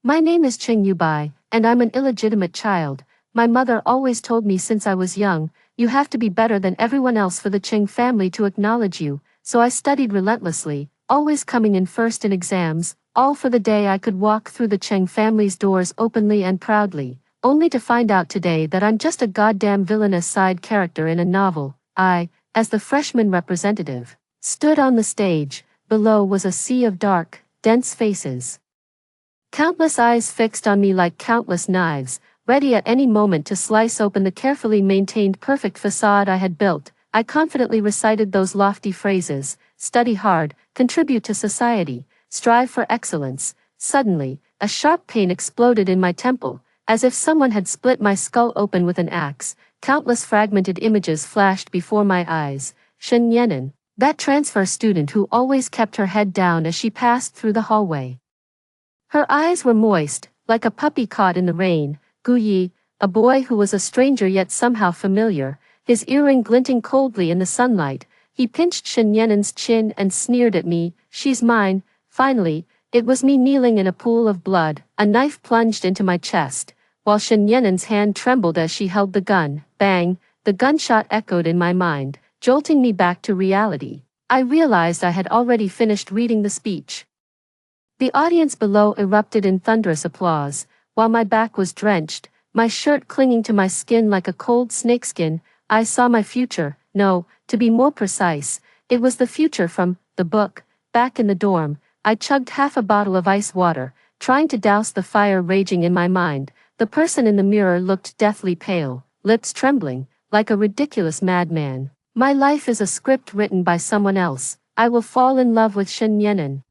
My name is Bai, and I'm an illegitimate child. My mother always told me since I was young, you have to be better than everyone else for the Cheng family to acknowledge you, so I studied relentlessly, always coming in first in exams, all for the day I could walk through the Cheng family's doors openly and proudly, only to find out today that I'm just a goddamn villainous side character in a novel. I, as the freshman representative, stood on the stage. Below was a sea of dark, dense faces. Countless eyes fixed on me like countless knives, ready at any moment to slice open the carefully maintained perfect facade I had built. I confidently recited those lofty phrases: study hard, contribute to society, strive for excellence. Suddenly, a sharp pain exploded in my temple, as if someone had split my skull open with an axe. Countless fragmented images flashed before my eyes. Shen Yenin, that transfer student who always kept her head down as she passed through the hallway. Her eyes were moist, like a puppy caught in the rain. Gu Yi, a boy who was a stranger yet somehow familiar, his earring glinting coldly in the sunlight, he pinched Shen Yenin's chin and sneered at me. She's mine. Finally, it was me kneeling in a pool of blood, a knife plunged into my chest, while Shen Yenin's hand trembled as she held the gun. Bang, the gunshot echoed in my mind, jolting me back to reality. I realized I had already finished reading the speech. The audience below erupted in thunderous applause, while my back was drenched, my shirt clinging to my skin like a cold snakeskin. I saw my future. No, to be more precise, it was the future from the book. Back in the dorm, I chugged half a bottle of ice water, trying to douse the fire raging in my mind. The person in the mirror looked deathly pale, lips trembling, like a ridiculous madman. My life is a script written by someone else. I will fall in love with Shen Yenin,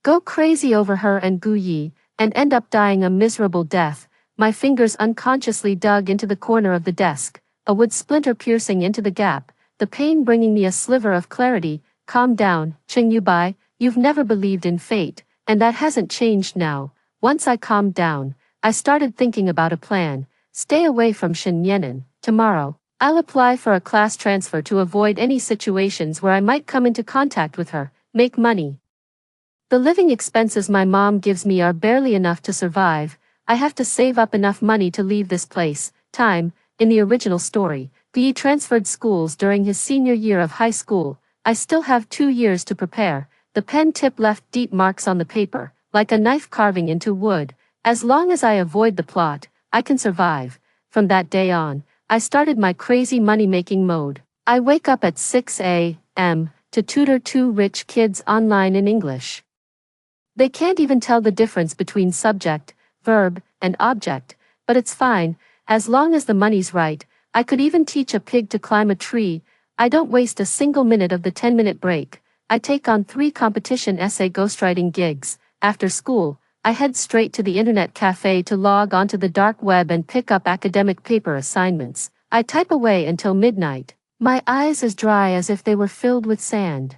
go crazy over her and Gu Yi, and end up dying a miserable death. My fingers unconsciously dug into the corner of the desk, a wood splinter piercing into the gap, the pain bringing me a sliver of clarity. Calm down, Bai, you've never believed in fate, and that hasn't changed now. Once I calmed down, I started thinking about a plan. Stay away from Shen Yenin. Tomorrow, I'll apply for a class transfer to avoid any situations where I might come into contact with her. Make money. The living expenses my mom gives me are barely enough to survive. I have to save up enough money to leave this place. Time, in the original story, Yi transferred schools during his senior year of high school. I still have 2 years to prepare. The pen tip left deep marks on the paper, like a knife carving into wood. As long as I avoid the plot, I can survive. From that day on, I started my crazy money-making mode. I wake up at 6 a.m. to tutor 2 rich kids online in English. They can't even tell the difference between subject, verb, and object, but it's fine, as long as the money's right. I could even teach a pig to climb a tree. I don't waste a single minute of the 10-minute break. I take on 3 competition essay ghostwriting gigs. After school, I head straight to the internet cafe to log onto the dark web and pick up academic paper assignments. I type away until midnight, my eyes as dry as if they were filled with sand.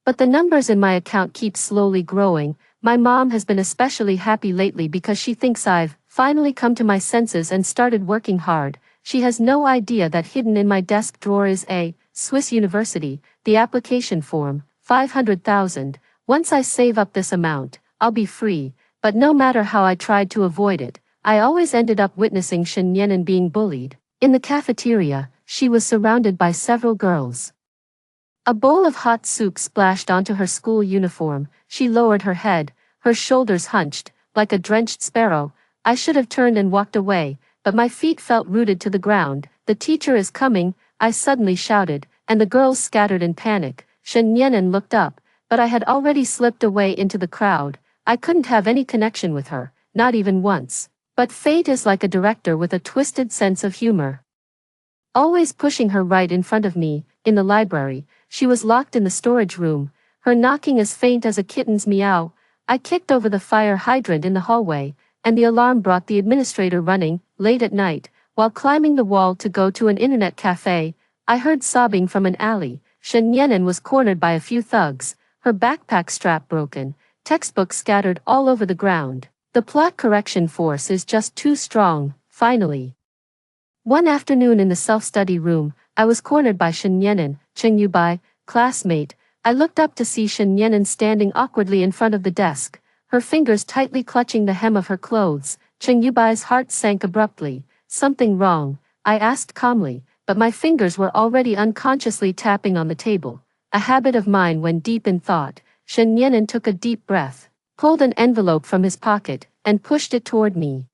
But the numbers in my account keep slowly growing. My mom has been especially happy lately because she thinks I've finally come to my senses and started working hard. She has no idea that hidden in my desk drawer is a Swiss university, the application form, 500,000. Once I save up this amount, I'll be free. But no matter how I tried to avoid it, I always ended up witnessing Shen Yenin being bullied. In the cafeteria, she was surrounded by several girls. A bowl of hot soup splashed onto her school uniform. She lowered her head, her shoulders hunched, like a drenched sparrow. I should have turned and walked away, but my feet felt rooted to the ground. The teacher is coming, I suddenly shouted, and the girls scattered in panic. Shen Yenin looked up, but I had already slipped away into the crowd. I couldn't have any connection with her, not even once. But fate is like a director with a twisted sense of humor. Always pushing her right in front of me. In the library, she was locked in the storage room, her knocking as faint as a kitten's meow. I kicked over the fire hydrant in the hallway, and the alarm brought the administrator running. Late at night, while climbing the wall to go to an internet cafe, I heard sobbing from an alley. Shen Yenin was cornered by a few thugs, her backpack strap broken, textbooks scattered all over the ground. The plot correction force is just too strong. Finally, one afternoon in the self-study room, I was cornered by Shen Yenin. Bai, classmate. I looked up to see Shen Yenin standing awkwardly in front of the desk, her fingers tightly clutching the hem of her clothes. Cheng Yubai's heart sank abruptly. Something wrong? I asked calmly, but my fingers were already unconsciously tapping on the table. A habit of mine when deep in thought. Shen Yan'an took a deep breath, pulled an envelope from his pocket, and pushed it toward me.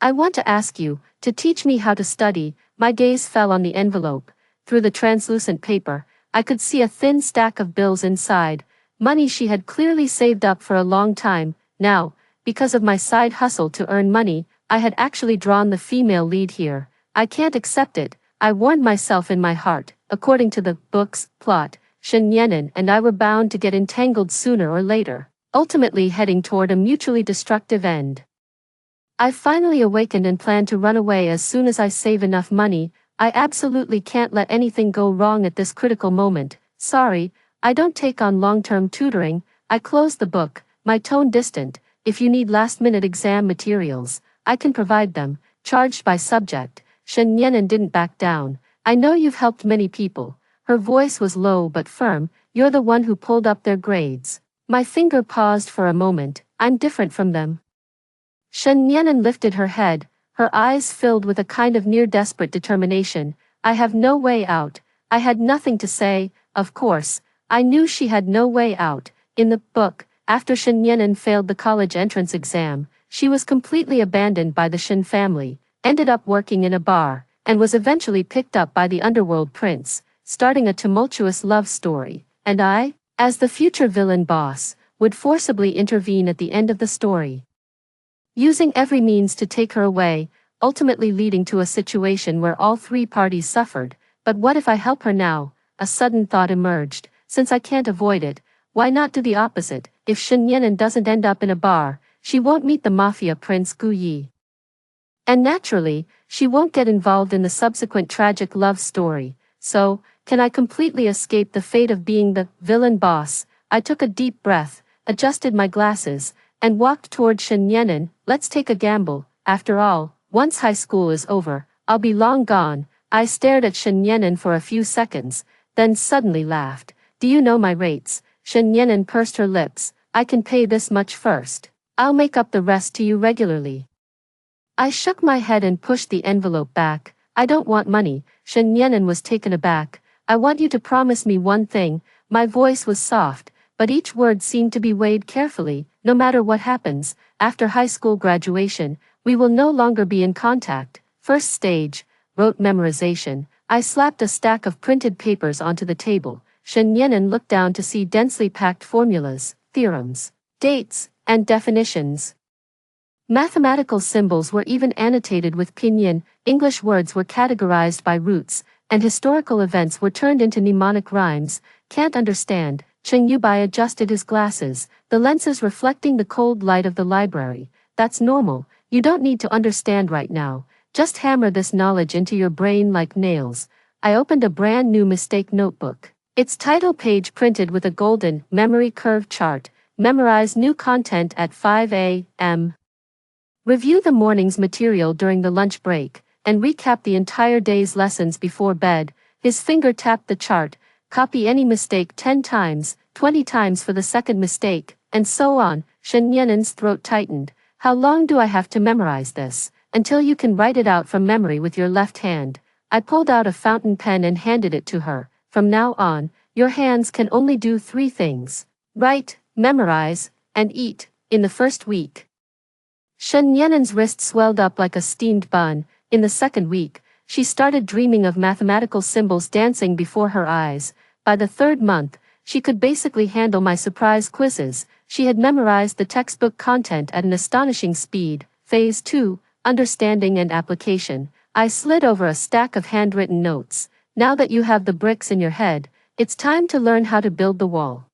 I want to ask you to teach me how to study. My gaze fell on the envelope. Through the translucent paper, I could see a thin stack of bills inside, money she had clearly saved up for a long time. Now, because of my side hustle to earn money, I had actually drawn the female lead here. I can't accept it, I warned myself in my heart. According to the book's plot, Shen Yan'an and I were bound to get entangled sooner or later, ultimately heading toward a mutually destructive end. I finally awakened and plan to run away as soon as I save enough money. I absolutely can't let anything go wrong at this critical moment. Sorry, I don't take on long-term tutoring. I closed the book, my tone distant. If you need last-minute exam materials, I can provide them, charged by subject. Shen Yan'an didn't back down. I know you've helped many people. Her voice was low but firm. You're the one who pulled up their grades. My finger paused for a moment. I'm different from them. Shen Yan'an lifted her head, her eyes filled with a kind of near-desperate determination. I have no way out. I had nothing to say. Of course, I knew she had no way out. In the book, after Shen Yan'an failed the college entrance exam, she was completely abandoned by the Shen family, ended up working in a bar, and was eventually picked up by the underworld prince, starting a tumultuous love story. And I, as the future villain boss, would forcibly intervene at the end of the story, using every means to take her away, ultimately leading to a situation where all three parties suffered. But what if I help her now? A sudden thought emerged. Since I can't avoid it, why not do the opposite? If Shen Yan'an doesn't end up in a bar, she won't meet the mafia prince Gu Yi. And naturally, she won't get involved in the subsequent tragic love story. So, can I completely escape the fate of being the villain boss? I took a deep breath, adjusted my glasses, and walked toward Shen Yan'an. Let's take a gamble. After all, once high school is over, I'll be long gone. I stared at Shen Yan'an for a few seconds, then suddenly laughed. Do you know my rates? Shen Yan'an pursed her lips. I can pay this much first. I'll make up the rest to you regularly. I shook my head and pushed the envelope back. I don't want money. Shen Yan'an was taken aback. I want you to promise me one thing. My voice was soft, but each word seemed to be weighed carefully. No matter what happens, after high school graduation, we will no longer be in contact. First stage, rote memorization. I slapped a stack of printed papers onto the table. Shen Yan'an looked down to see densely packed formulas, theorems, dates, and definitions. Mathematical symbols were even annotated with pinyin, English words were categorized by roots, and historical events were turned into mnemonic rhymes. Can't understand. Cheng Yubai adjusted his glasses, the lenses reflecting the cold light of the library. That's normal, you don't need to understand right now. Just hammer this knowledge into your brain like nails. I opened a brand new mistake notebook. Its title page printed with a golden memory curve chart. Memorize new content at 5 a.m. Review the morning's material during the lunch break, and recap the entire day's lessons before bed. His finger tapped the chart. Copy any mistake 10 times, 20 times for the second mistake, and so on. Shen Yan'an's throat tightened. How long do I have to memorize this? Until you can write it out from memory with your left hand. I pulled out a fountain pen and handed it to her. From now on, your hands can only do 3 things: write, memorize, and eat, in the first week. Shen Yan'an's wrist swelled up like a steamed bun. In the second week, she started dreaming of mathematical symbols dancing before her eyes. By the 3rd month, she could basically handle my surprise quizzes. She had memorized the textbook content at an astonishing speed. Phase 2, Understanding and Application. I slid over a stack of handwritten notes. Now that you have the bricks in your head, it's time to learn how to build the wall.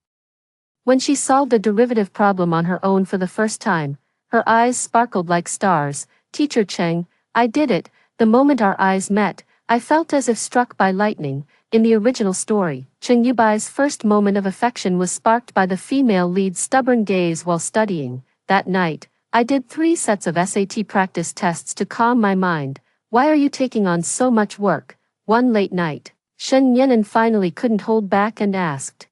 When she solved a derivative problem on her own for the first time, her eyes sparkled like stars. Teacher Cheng, I did it. The moment our eyes met, I felt as if struck by lightning. In the original story, Cheng Yubai's first moment of affection was sparked by the female lead's stubborn gaze while studying. That night, I did 3 sets of SAT practice tests to calm my mind. Why are you taking on so much work? One late night, Shen Yan'an finally couldn't hold back and asked.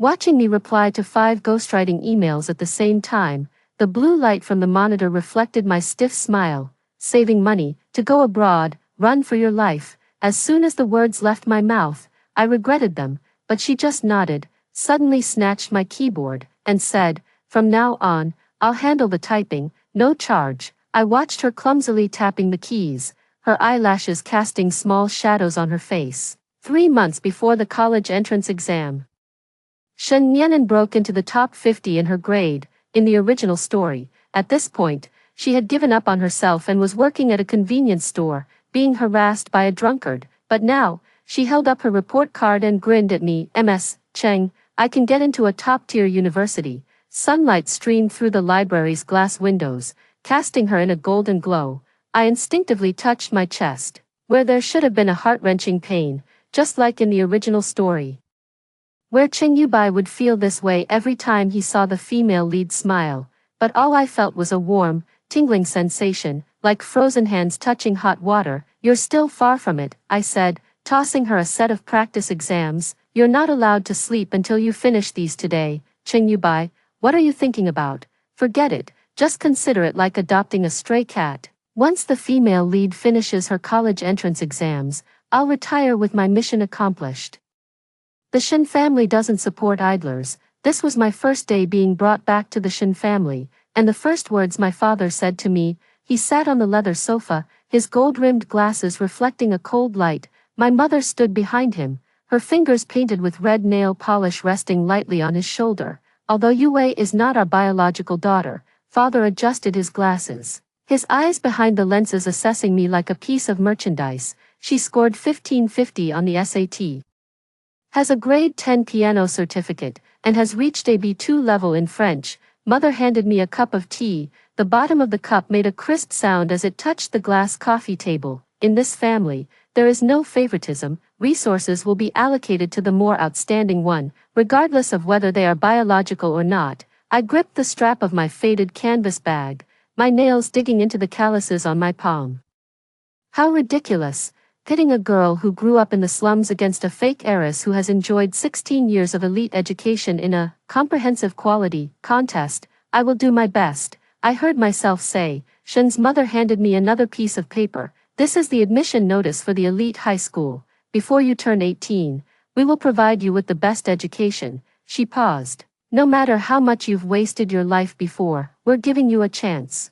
Watching me reply to 5 ghostwriting emails at the same time, the blue light from the monitor reflected my stiff smile. Saving money, to go abroad, run for your life. As soon as the words left my mouth, I regretted them, but she just nodded, suddenly snatched my keyboard, and said, "From now on, I'll handle the typing, no charge." I watched her clumsily tapping the keys, her eyelashes casting small shadows on her face. 3 months before the college entrance exam, Shen Nianen broke into the top 50 in her grade. In the original story, at this point, she had given up on herself and was working at a convenience store, being harassed by a drunkard, but now, she held up her report card and grinned at me. "Ms. Cheng, I can get into a top-tier university." Sunlight streamed through the library's glass windows, casting her in a golden glow. I instinctively touched my chest, where there should have been a heart-wrenching pain, just like in the original story, where Cheng Yubai would feel this way every time he saw the female lead smile, but all I felt was a warm, tingling sensation, like frozen hands touching hot water. "You're still far from it," I said, tossing her a set of practice exams. "You're not allowed to sleep until you finish these today." "Cheng Yubai, what are you thinking about? Forget it, just consider it like adopting a stray cat. Once the female lead finishes her college entrance exams, I'll retire with my mission accomplished." The Shen family doesn't support idlers. This was my first day being brought back to the Shen family, and the first words my father said to me. He sat on the leather sofa, his gold-rimmed glasses reflecting a cold light. My mother stood behind him, her fingers painted with red nail polish resting lightly on his shoulder. "Although Yue is not our biological daughter," father adjusted his glasses, his eyes behind the lenses assessing me like a piece of merchandise. "She scored 1550 on the SAT. Has a grade 10 piano certificate, and has reached a B2 level in French." Mother handed me a cup of tea. The bottom of the cup made a crisp sound as it touched the glass coffee table. "In this family, there is no favoritism. Resources will be allocated to the more outstanding one, regardless of whether they are biological or not." I gripped the strap of my faded canvas bag, my nails digging into the calluses on my palm. How ridiculous, pitting a girl who grew up in the slums against a fake heiress who has enjoyed 16 years of elite education in a comprehensive quality contest. "I will do my best," I heard myself say. Shen's mother handed me another piece of paper. "This is the admission notice for the elite high school. Before you turn 18, we will provide you with the best education." She paused. "No matter how much you've wasted your life before, we're giving you a chance."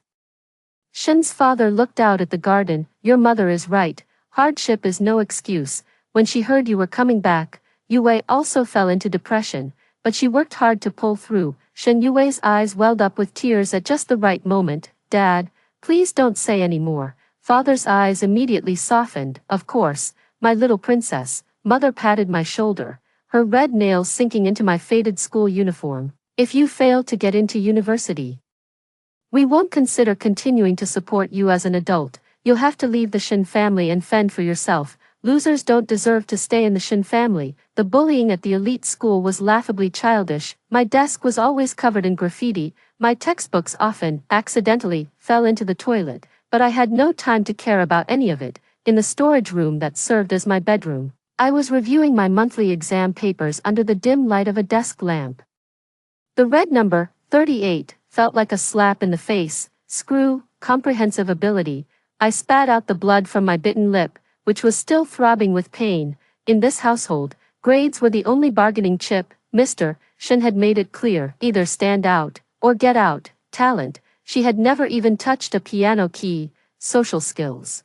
Shen's father looked out at the garden. "Your mother is right. Hardship is no excuse." When she heard you were coming back, Yue also fell into depression, but she worked hard to pull through. Shen Yue's eyes welled up with tears at just the right moment. "Dad, please don't say any more." Father's eyes immediately softened. "Of course, my little princess." Mother patted my shoulder, her red nails sinking into my faded school uniform. "If you fail to get into university, we won't consider continuing to support you as an adult. You'll have to leave the Shen family and fend for yourself. Losers don't deserve to stay in the Shen family." The bullying at the elite school was laughably childish. My desk was always covered in graffiti. My textbooks often, accidentally, fell into the toilet, but I had no time to care about any of it. In the storage room that served as my bedroom, I was reviewing my monthly exam papers under the dim light of a desk lamp. The red number, 38, felt like a slap in the face. "Screw comprehensive ability." I spat out the blood from my bitten lip, which was still throbbing with pain. In this household, grades were the only bargaining chip. Mr. Shen had made it clear, either stand out, or get out. Talent, she had never even touched a piano key. Social skills.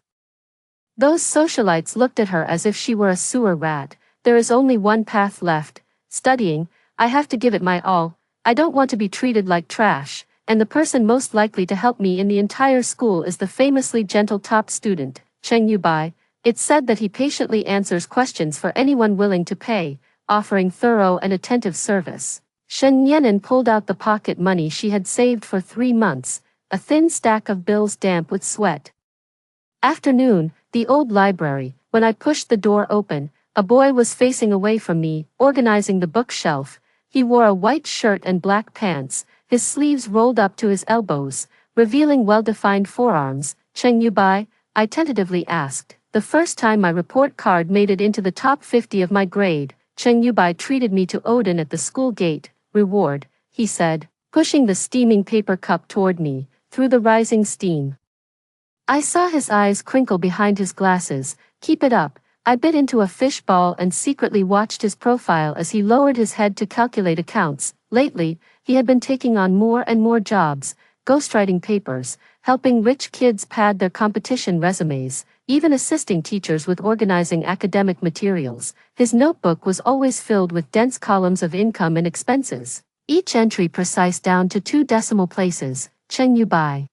Those socialites looked at her as if she were a sewer rat. "There is only one path left. Studying. I have to give it my all. I don't want to be treated like trash. And the person most likely to help me in the entire school is the famously gentle top student, Cheng Yubai." It's said that he patiently answers questions for anyone willing to pay, offering thorough and attentive service. Shen Yenin pulled out the pocket money she had saved for 3 months, a thin stack of bills damp with sweat. Afternoon, the old library. When I pushed the door open, a boy was facing away from me, organizing the bookshelf. He wore a white shirt and black pants, his sleeves rolled up to his elbows, revealing well-defined forearms. "Cheng Yubai?" I tentatively asked. "The first time my report card made it into the top 50 of my grade." Cheng Yubai treated me to Odin at the school gate. Reward, he said, pushing the steaming paper cup toward me, through the rising steam. I saw his eyes crinkle behind his glasses. Keep it up. I bit into a fish ball and secretly watched his profile as he lowered his head to calculate accounts. Lately, he had been taking on more and more jobs, ghostwriting papers, helping rich kids pad their competition resumes, even assisting teachers with organizing academic materials. His notebook was always filled with dense columns of income and expenses, each entry precise down to 2 decimal places. Cheng Yubai.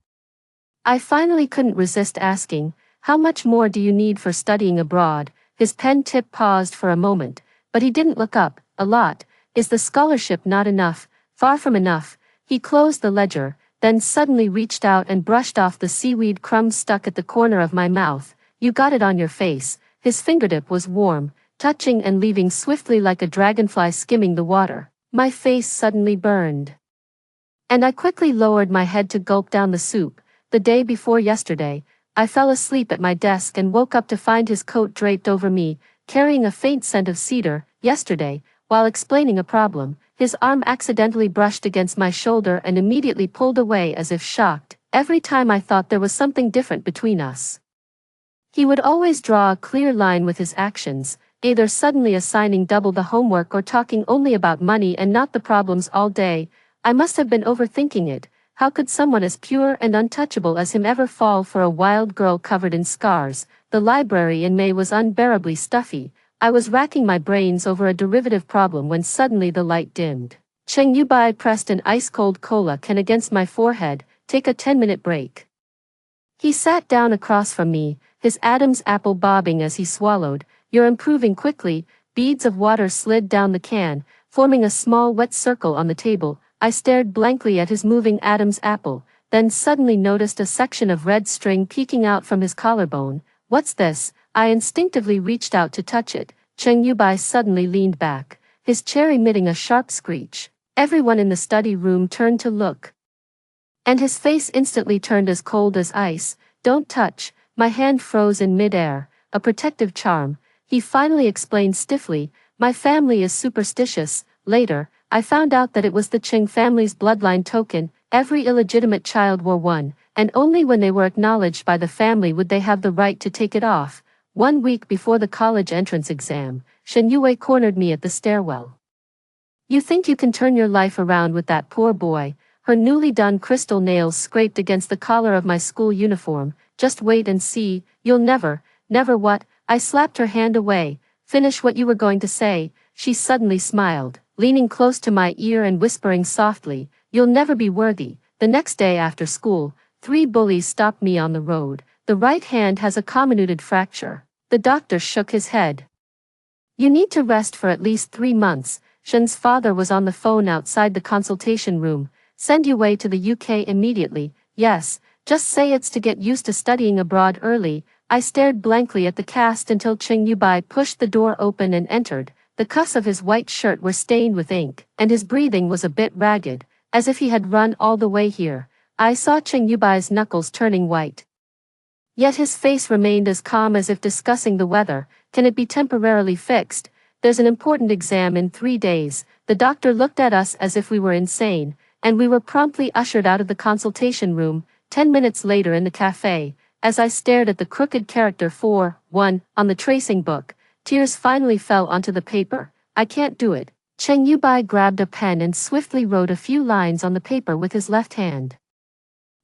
I finally couldn't resist asking, how much more do you need for studying abroad? His pen tip paused for a moment, but he didn't look up. A lot. Is the scholarship not enough? Far from enough. He closed the ledger, then suddenly reached out and brushed off the seaweed crumbs stuck at the corner of my mouth. You got it on your face. His fingertip was warm, touching and leaving swiftly like a dragonfly skimming the water. My face suddenly burned. And I quickly lowered my head to gulp down the soup. The day before yesterday, I fell asleep at my desk and woke up to find his coat draped over me, carrying a faint scent of cedar. Yesterday, while explaining a problem, his arm accidentally brushed against my shoulder and immediately pulled away as if shocked. Every time I thought there was something different between us, he would always draw a clear line with his actions, either suddenly assigning double the homework or talking only about money and not the problems all day. I must have been overthinking it. How could someone as pure and untouchable as him ever fall for a wild girl covered in scars? The library in May was unbearably stuffy. I was racking my brains over a derivative problem when suddenly the light dimmed. Cheng Yubai pressed an ice-cold cola can against my forehead. Take a 10-minute break. He sat down across from me, his Adam's apple bobbing as he swallowed. You're improving quickly. Beads of water slid down the can, forming a small wet circle on the table. I stared blankly at his moving Adam's apple, then suddenly noticed a section of red string peeking out from his collarbone. What's this? I instinctively reached out to touch it. Cheng Yubai suddenly leaned back, his chair emitting a sharp screech. Everyone in the study room turned to look. And his face instantly turned as cold as ice. Don't touch. My hand froze in midair. A protective charm, he finally explained stiffly. My family is superstitious. Later, I found out that it was the Cheng family's bloodline token. Every illegitimate child wore one, and only when they were acknowledged by the family would they have the right to take it off. 1 week before the college entrance exam, Shen Yue cornered me at the stairwell. You think you can turn your life around with that poor boy? Her newly done crystal nails scraped against the collar of my school uniform. Just wait and see. You'll never. Never what? I slapped her hand away. Finish what you were going to say. She suddenly smiled, leaning close to my ear and whispering softly, you'll never be worthy. The next day after school, 3 bullies stopped me on the road. The right hand has a comminuted fracture. The doctor shook his head. You need to rest for at least 3 months. Shen's father was on the phone outside the consultation room. Send you away to the UK immediately. Yes, just say it's to get used to studying abroad early. I stared blankly at the cast until Cheng Yubai pushed the door open and entered. The cuffs of his white shirt were stained with ink, and his breathing was a bit ragged, as if he had run all the way here. I saw Cheng Yubai's knuckles turning white. Yet his face remained as calm as if discussing the weather. Can it be temporarily fixed? There's an important exam in 3 days. The doctor looked at us as if we were insane, and we were promptly ushered out of the consultation room. 10 minutes later in the cafe, as I stared at the crooked character 4-1 on the tracing book, tears finally fell onto the paper. I can't do it. Cheng Yubai grabbed a pen and swiftly wrote a few lines on the paper with his left hand.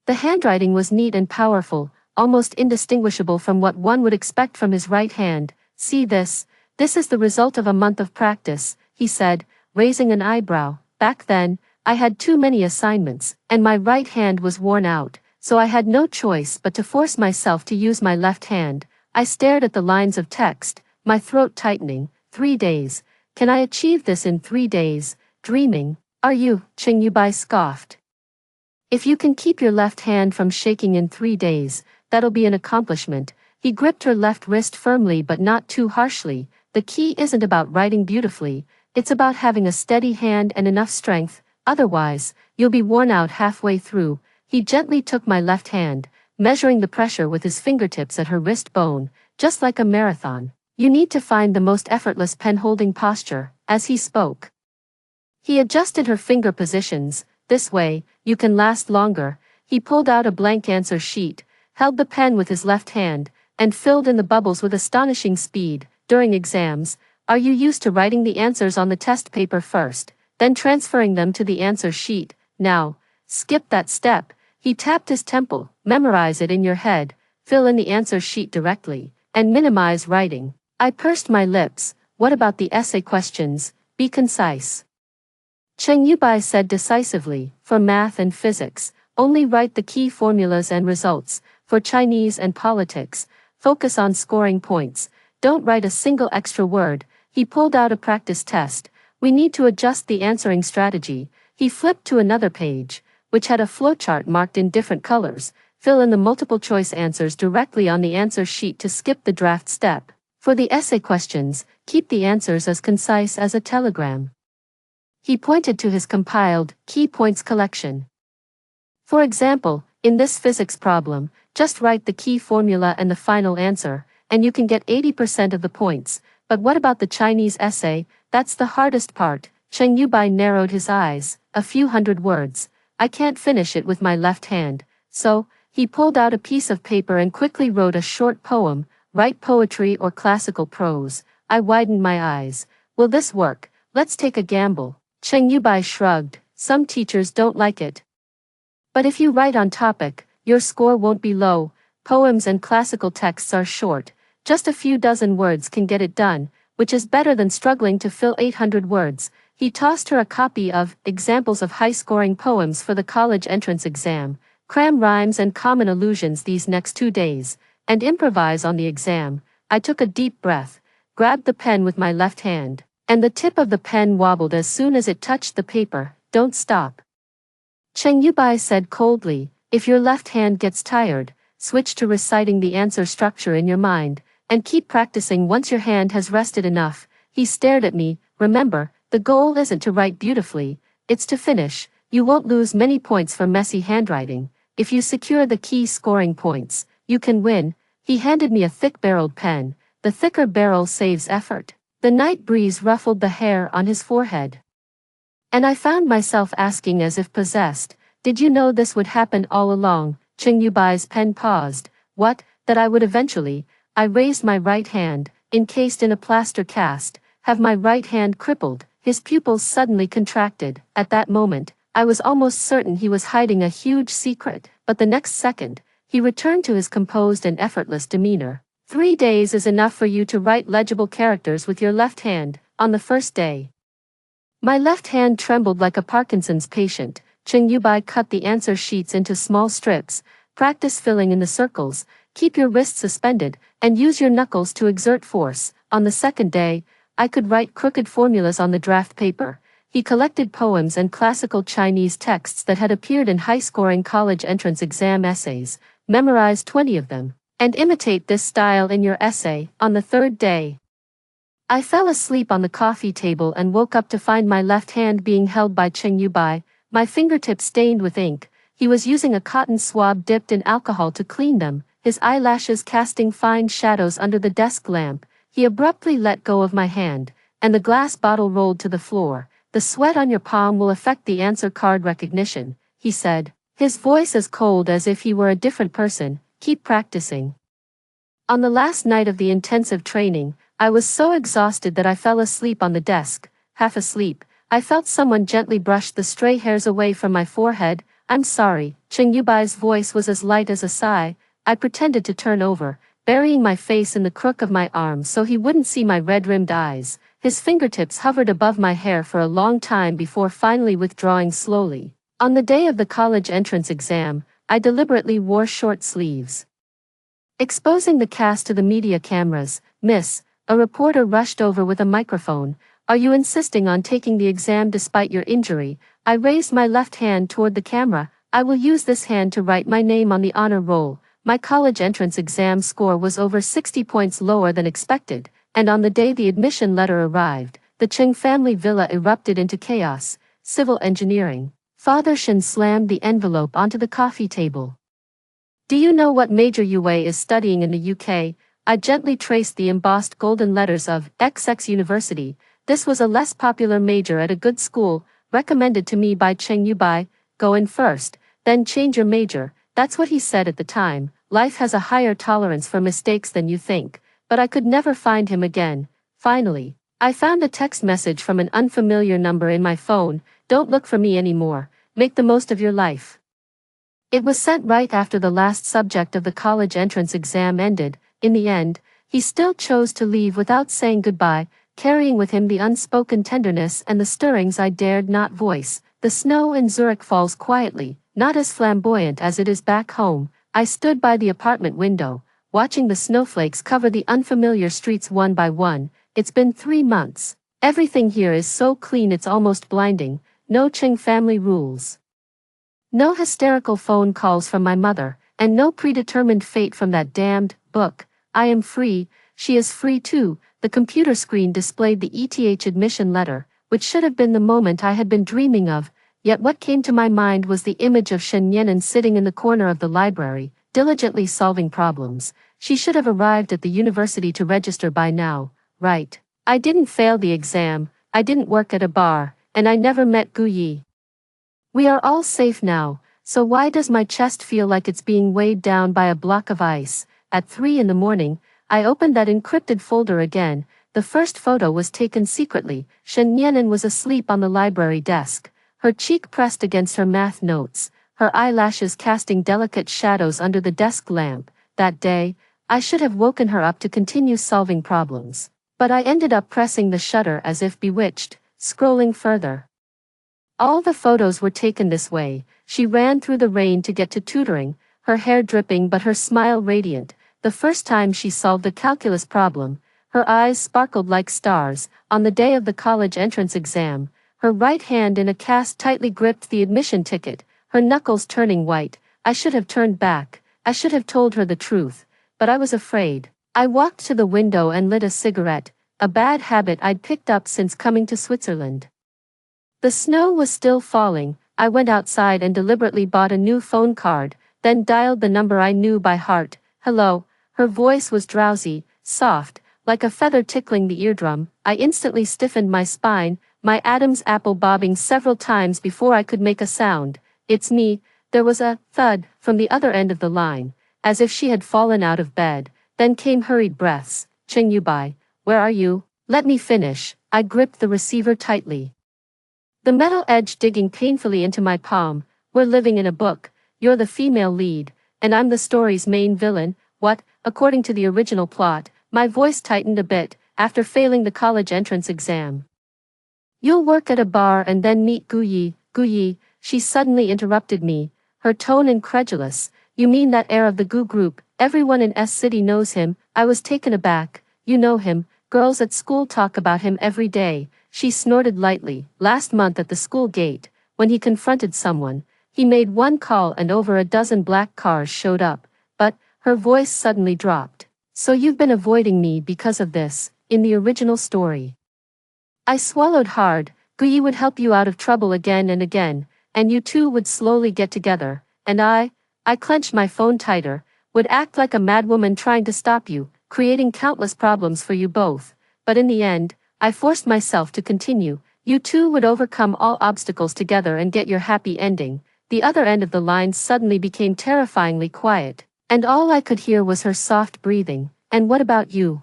The handwriting was neat and powerful, almost indistinguishable from what one would expect from his right hand. See this? This is the result of a month of practice, he said, raising an eyebrow. Back then, I had too many assignments, and my right hand was worn out, so I had no choice but to force myself to use my left hand. I stared at the lines of text, my throat tightening. 3 days. Can I achieve this in 3 days? Dreaming. Are you? Cheng Yubai scoffed. If you can keep your left hand from shaking in 3 days, that'll be an accomplishment. He gripped her left wrist firmly but not too harshly. The key isn't about writing beautifully, it's about having a steady hand and enough strength, otherwise, you'll be worn out halfway through. He gently took my left hand, measuring the pressure with his fingertips at her wrist bone, just like a marathon. You need to find the most effortless pen-holding posture, as he spoke. He adjusted her finger positions. This way, you can last longer. He pulled out a blank answer sheet, held the pen with his left hand, and filled in the bubbles with astonishing speed. During exams, are you used to writing the answers on the test paper first, then transferring them to the answer sheet? Now, skip that step. He tapped his temple. Memorize it in your head, fill in the answer sheet directly, and minimize writing. I pursed my lips. What about the essay questions? Be concise. Cheng Yubai said decisively. For math and physics, only write the key formulas and results. For Chinese and politics, focus on scoring points. Don't write a single extra word. He pulled out a practice test. We need to adjust the answering strategy. He flipped to another page, which had a flowchart marked in different colors. Fill in the multiple choice answers directly on the answer sheet to skip the draft step. For the essay questions, keep the answers as concise as a telegram. He pointed to his compiled key points collection. For example, in this physics problem, just write the key formula and the final answer, and you can get 80% of the points. But what about the Chinese essay? That's the hardest part. Cheng Yubai narrowed his eyes. A few hundred words. I can't finish it with my left hand. So, he pulled out a piece of paper and quickly wrote a short poem. Write poetry or classical prose. I widened my eyes. Will this work? Let's take a gamble. Cheng Yubai shrugged. Some teachers don't like it. But if you write on topic, your score won't be low. Poems and classical texts are short. Just a few dozen words can get it done, which is better than struggling to fill 800 words. He tossed her a copy of Examples of High-Scoring Poems for the College Entrance Exam. Cram rhymes and common allusions these next 2 days, and improvise on the exam. I took a deep breath, grabbed the pen with my left hand, and the tip of the pen wobbled as soon as it touched the paper. Don't stop. Cheng Yubai said coldly. If your left hand gets tired, switch to reciting the answer structure in your mind, and keep practicing once your hand has rested enough. He stared at me. Remember, the goal isn't to write beautifully, it's to finish. You won't lose many points for messy handwriting. If you secure the key scoring points, you can win. He handed me a thick-barreled pen. The thicker barrel saves effort. The night breeze ruffled the hair on his forehead. And I found myself asking as if possessed, did you know this would happen all along? Cheng Yubai's pen paused. What? That I would eventually. I raised my right hand, encased in a plaster cast, have my right hand crippled. His pupils suddenly contracted. At that moment, I was almost certain he was hiding a huge secret, but the next second, he returned to his composed and effortless demeanor. 3 days is enough for you to write legible characters with your left hand. On the first day, my left hand trembled like a Parkinson's patient. Cheng Yubai cut the answer sheets into small strips. Practice filling in the circles, keep your wrists suspended, and use your knuckles to exert force. On the second day, I could write crooked formulas on the draft paper. He collected poems and classical Chinese texts that had appeared in high-scoring college entrance exam essays, memorize 20 of them, and imitate this style in your essay. On the third day, I fell asleep on the coffee table and woke up to find my left hand being held by Cheng Yubai, my fingertips stained with ink. He was using a cotton swab dipped in alcohol to clean them, his eyelashes casting fine shadows under the desk lamp. He abruptly let go of my hand, and the glass bottle rolled to the floor. The sweat on your palm will affect the answer card recognition, he said, his voice as cold as if he were a different person. Keep practicing. On the last night of the intensive training, I was so exhausted that I fell asleep on the desk. Half asleep, I felt someone gently brush the stray hairs away from my forehead. I'm sorry. Cheng Yubai's voice was as light as a sigh. I pretended to turn over, burying my face in the crook of my arm so he wouldn't see my red-rimmed eyes. His fingertips hovered above my hair for a long time before finally withdrawing slowly. On the day of the college entrance exam, I deliberately wore short sleeves, exposing the cast to the media cameras. Miss, a reporter rushed over with a microphone. Are you insisting on taking the exam despite your injury? I raised my left hand toward the camera. I will use this hand to write my name on the honor roll. My college entrance exam score was over 60 points lower than expected, and on the day the admission letter arrived, the Cheng family villa erupted into chaos. Civil engineering. Father Shen slammed the envelope onto the coffee table. Do you know what major Yue is studying in the UK? I gently traced the embossed golden letters of XX University. This was a less popular major at a good school, recommended to me by Bai. Go in first, then change your major. That's what he said at the time. Life has a higher tolerance for mistakes than you think. But I could never find him again. Finally, I found a text message from an unfamiliar number in my phone. Don't look for me anymore. Make the most of your life. It was sent right after the last subject of the college entrance exam ended. In the end, he still chose to leave without saying goodbye, carrying with him the unspoken tenderness and the stirrings I dared not voice. The snow in Zurich falls quietly, not as flamboyant as it is back home. I stood by the apartment window, watching the snowflakes cover the unfamiliar streets one by one. It's been 3 months. Everything here is so clean it's almost blinding. No Ching family rules. No hysterical phone calls from my mother, and no predetermined fate from that damned book. I am free. She is free too. The computer screen displayed the ETH admission letter, which should have been the moment I had been dreaming of, yet what came to my mind was the image of Shen Yenan sitting in the corner of the library, diligently solving problems. She should have arrived at the university to register by now, right? I didn't fail the exam, I didn't work at a bar, and I never met Gu Yi. We are all safe now, so why does my chest feel like it's being weighed down by a block of ice? At 3 in the morning, I opened that encrypted folder again. The first photo was taken secretly. Shen Yenan was asleep on the library desk, her cheek pressed against her math notes, her eyelashes casting delicate shadows under the desk lamp. That day, I should have woken her up to continue solving problems. But I ended up pressing the shutter as if bewitched, scrolling further. All the photos were taken this way. She ran through the rain to get to tutoring, her hair dripping but her smile radiant. The first time she solved a calculus problem, her eyes sparkled like stars. On the day of the college entrance exam, her right hand in a cast tightly gripped the admission ticket, her knuckles turning white. I should have turned back. I should have told her the truth, but I was afraid. I walked to the window and lit a cigarette, a bad habit I'd picked up since coming to Switzerland. The snow was still falling. I went outside and deliberately bought a new phone card, then dialed the number I knew by heart. Hello. Her voice was drowsy, soft, like a feather tickling the eardrum. I instantly stiffened my spine, my Adam's apple bobbing several times before I could make a sound. It's me. There was a thud from the other end of the line, as if she had fallen out of bed. Then came hurried breaths. Bai, where are you? Let me finish. I gripped the receiver tightly, the metal edge digging painfully into my palm. We're living in a book. You're the female lead, and I'm the story's main villain. What? According to the original plot. My voice tightened a bit, after failing the college entrance exam. You'll work at a bar and then meet Gu Yi, she suddenly interrupted me, her tone incredulous. You mean that heir of the Gu group? Everyone in S City knows him. I was taken aback. You know him. Girls at school talk about him every day. She snorted lightly. Last month at the school gate, when he confronted someone, he made one call and over a dozen black cars showed up. But, her voice suddenly dropped. So you've been avoiding me because of this, in the original story. I swallowed hard. Gu Yi would help you out of trouble again and again, and you two would slowly get together, and I clenched my phone tighter, would act like a madwoman trying to stop you, creating countless problems for you both. But in the end, I forced myself to continue. You two would overcome all obstacles together and get your happy ending. The other end of the line suddenly became terrifyingly quiet, and all I could hear was her soft breathing. And what about you?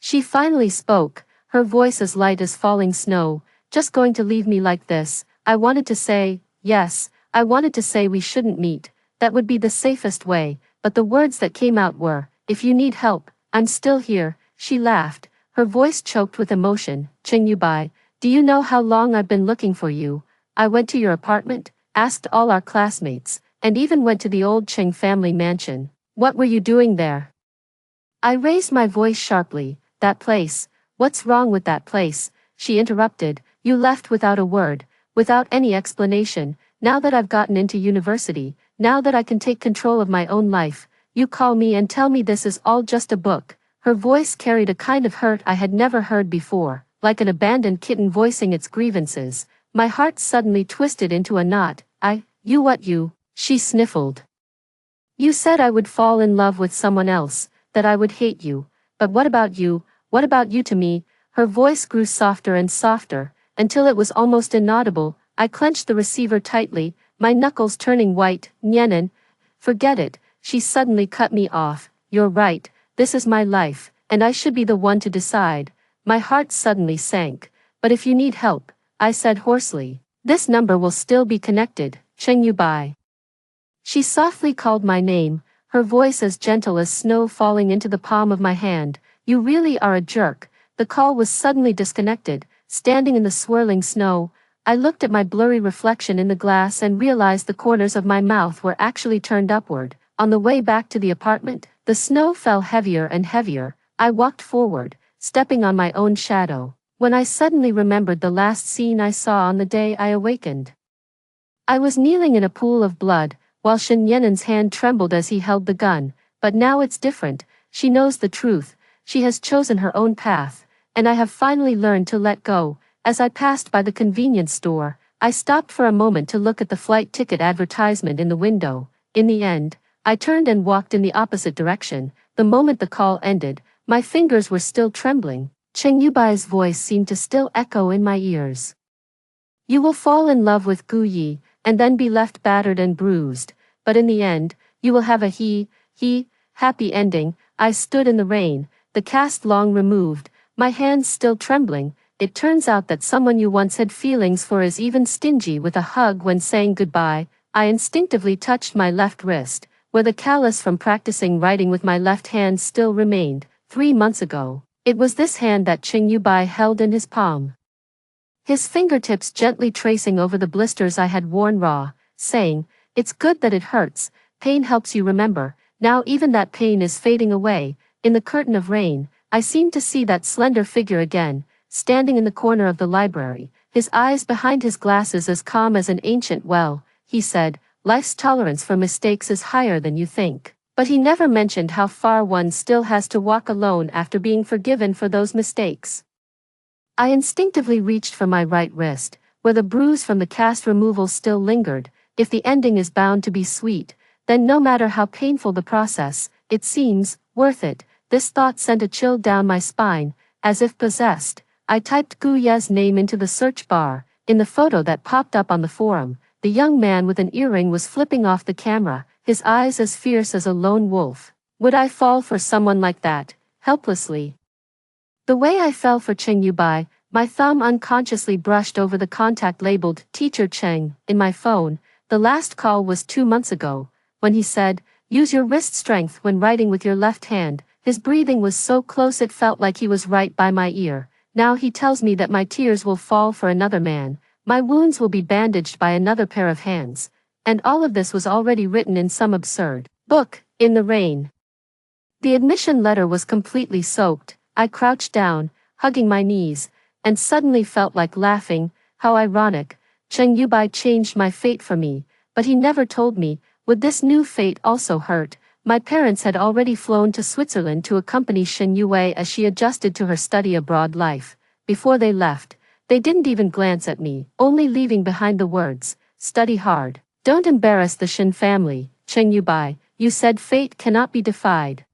She finally spoke, her voice as light as falling snow. Just going to leave me like this? I wanted to say, yes, I wanted to say we shouldn't meet. That would be the safest way, but the words that came out were, if you need help, I'm still here. She laughed, her voice choked with emotion. Bai, do you know how long I've been looking for you? I went to your apartment, asked all our classmates, and even went to the old Cheng family mansion. What were you doing there? I raised my voice sharply. That place. What's wrong with that place? She interrupted. You left without a word, without any explanation. Now that I've gotten into university, now that I can take control of my own life, you call me and tell me this is all just a book. Her voice carried a kind of hurt I had never heard before, like an abandoned kitten voicing its grievances. My heart suddenly twisted into a knot. You, she sniffled. You said I would fall in love with someone else. that I would hate you. But what about you? What about you to me? Her voice grew softer and softer, until it was almost inaudible. I clenched the receiver tightly, my knuckles turning white. Nyenin. Forget it, she suddenly cut me off. You're right, this is my life, and I should be the one to decide. My heart suddenly sank. But if you need help, I said hoarsely, this number will still be connected, Cheng-yu-bai. She softly called my name, her voice as gentle as snow falling into the palm of my hand. You really are a jerk. The call was suddenly disconnected. Standing in the swirling snow, I looked at my blurry reflection in the glass and realized the corners of my mouth were actually turned upward. On the way back to the apartment, the snow fell heavier and heavier. I walked forward, stepping on my own shadow, when I suddenly remembered the last scene I saw on the day I awakened. I was kneeling in a pool of blood, while Shen Yenin's hand trembled as he held the gun. But now it's different. She knows the truth. She has chosen her own path, and I have finally learned to let go. As I passed by the convenience store, I stopped for a moment to look at the flight ticket advertisement in the window. In the end, I turned and walked in the opposite direction. The moment the call ended, my fingers were still trembling. Cheng-yu-bai's voice seemed to still echo in my ears. You will fall in love with Gu Yi, and then be left battered and bruised, but in the end, you will have a happy ending. I stood in the rain, the cast long removed, my hands still trembling. It turns out that someone you once had feelings for is even stingy with a hug when saying goodbye. I instinctively touched my left wrist, where the callus from practicing writing with my left hand still remained. 3 months ago, it was this hand that Cheng-yu-bai held in his palm. His fingertips gently tracing over the blisters I had worn raw, saying, it's good that it hurts, pain helps you remember. Now even that pain is fading away. In the curtain of rain, I seemed to see that slender figure again, standing in the corner of the library, his eyes behind his glasses as calm as an ancient well. He said, life's tolerance for mistakes is higher than you think. But he never mentioned how far one still has to walk alone after being forgiven for those mistakes. I instinctively reached for my right wrist, where the bruise from the cast removal still lingered. If the ending is bound to be sweet, then no matter how painful the process, it seems worth it. This thought sent a chill down my spine. As if possessed, I typed Gu Ye's name into the search bar. In the photo that popped up on the forum, the young man with an earring was flipping off the camera, his eyes as fierce as a lone wolf. Would I fall for someone like that, helplessly? The way I fell for Cheng-yu-bai, my thumb unconsciously brushed over the contact labeled Teacher Cheng in my phone. The last call was 2 months ago, when he said, use your wrist strength when writing with your left hand. His breathing was so close it felt like he was right by my ear. Now he tells me that my tears will fall for another man, my wounds will be bandaged by another pair of hands, and all of this was already written in some absurd book, in the rain. The admission letter was completely soaked. I crouched down, hugging my knees, and suddenly felt like laughing. How ironic. Cheng-yu-bai changed my fate for me, but he never told me. Would this new fate also hurt? My parents had already flown to Switzerland to accompany Shen Yue as she adjusted to her study abroad life. Before they left, they didn't even glance at me, only leaving behind the words, study hard. Don't embarrass the Shen family, Cheng-yu-bai. You said fate cannot be defied.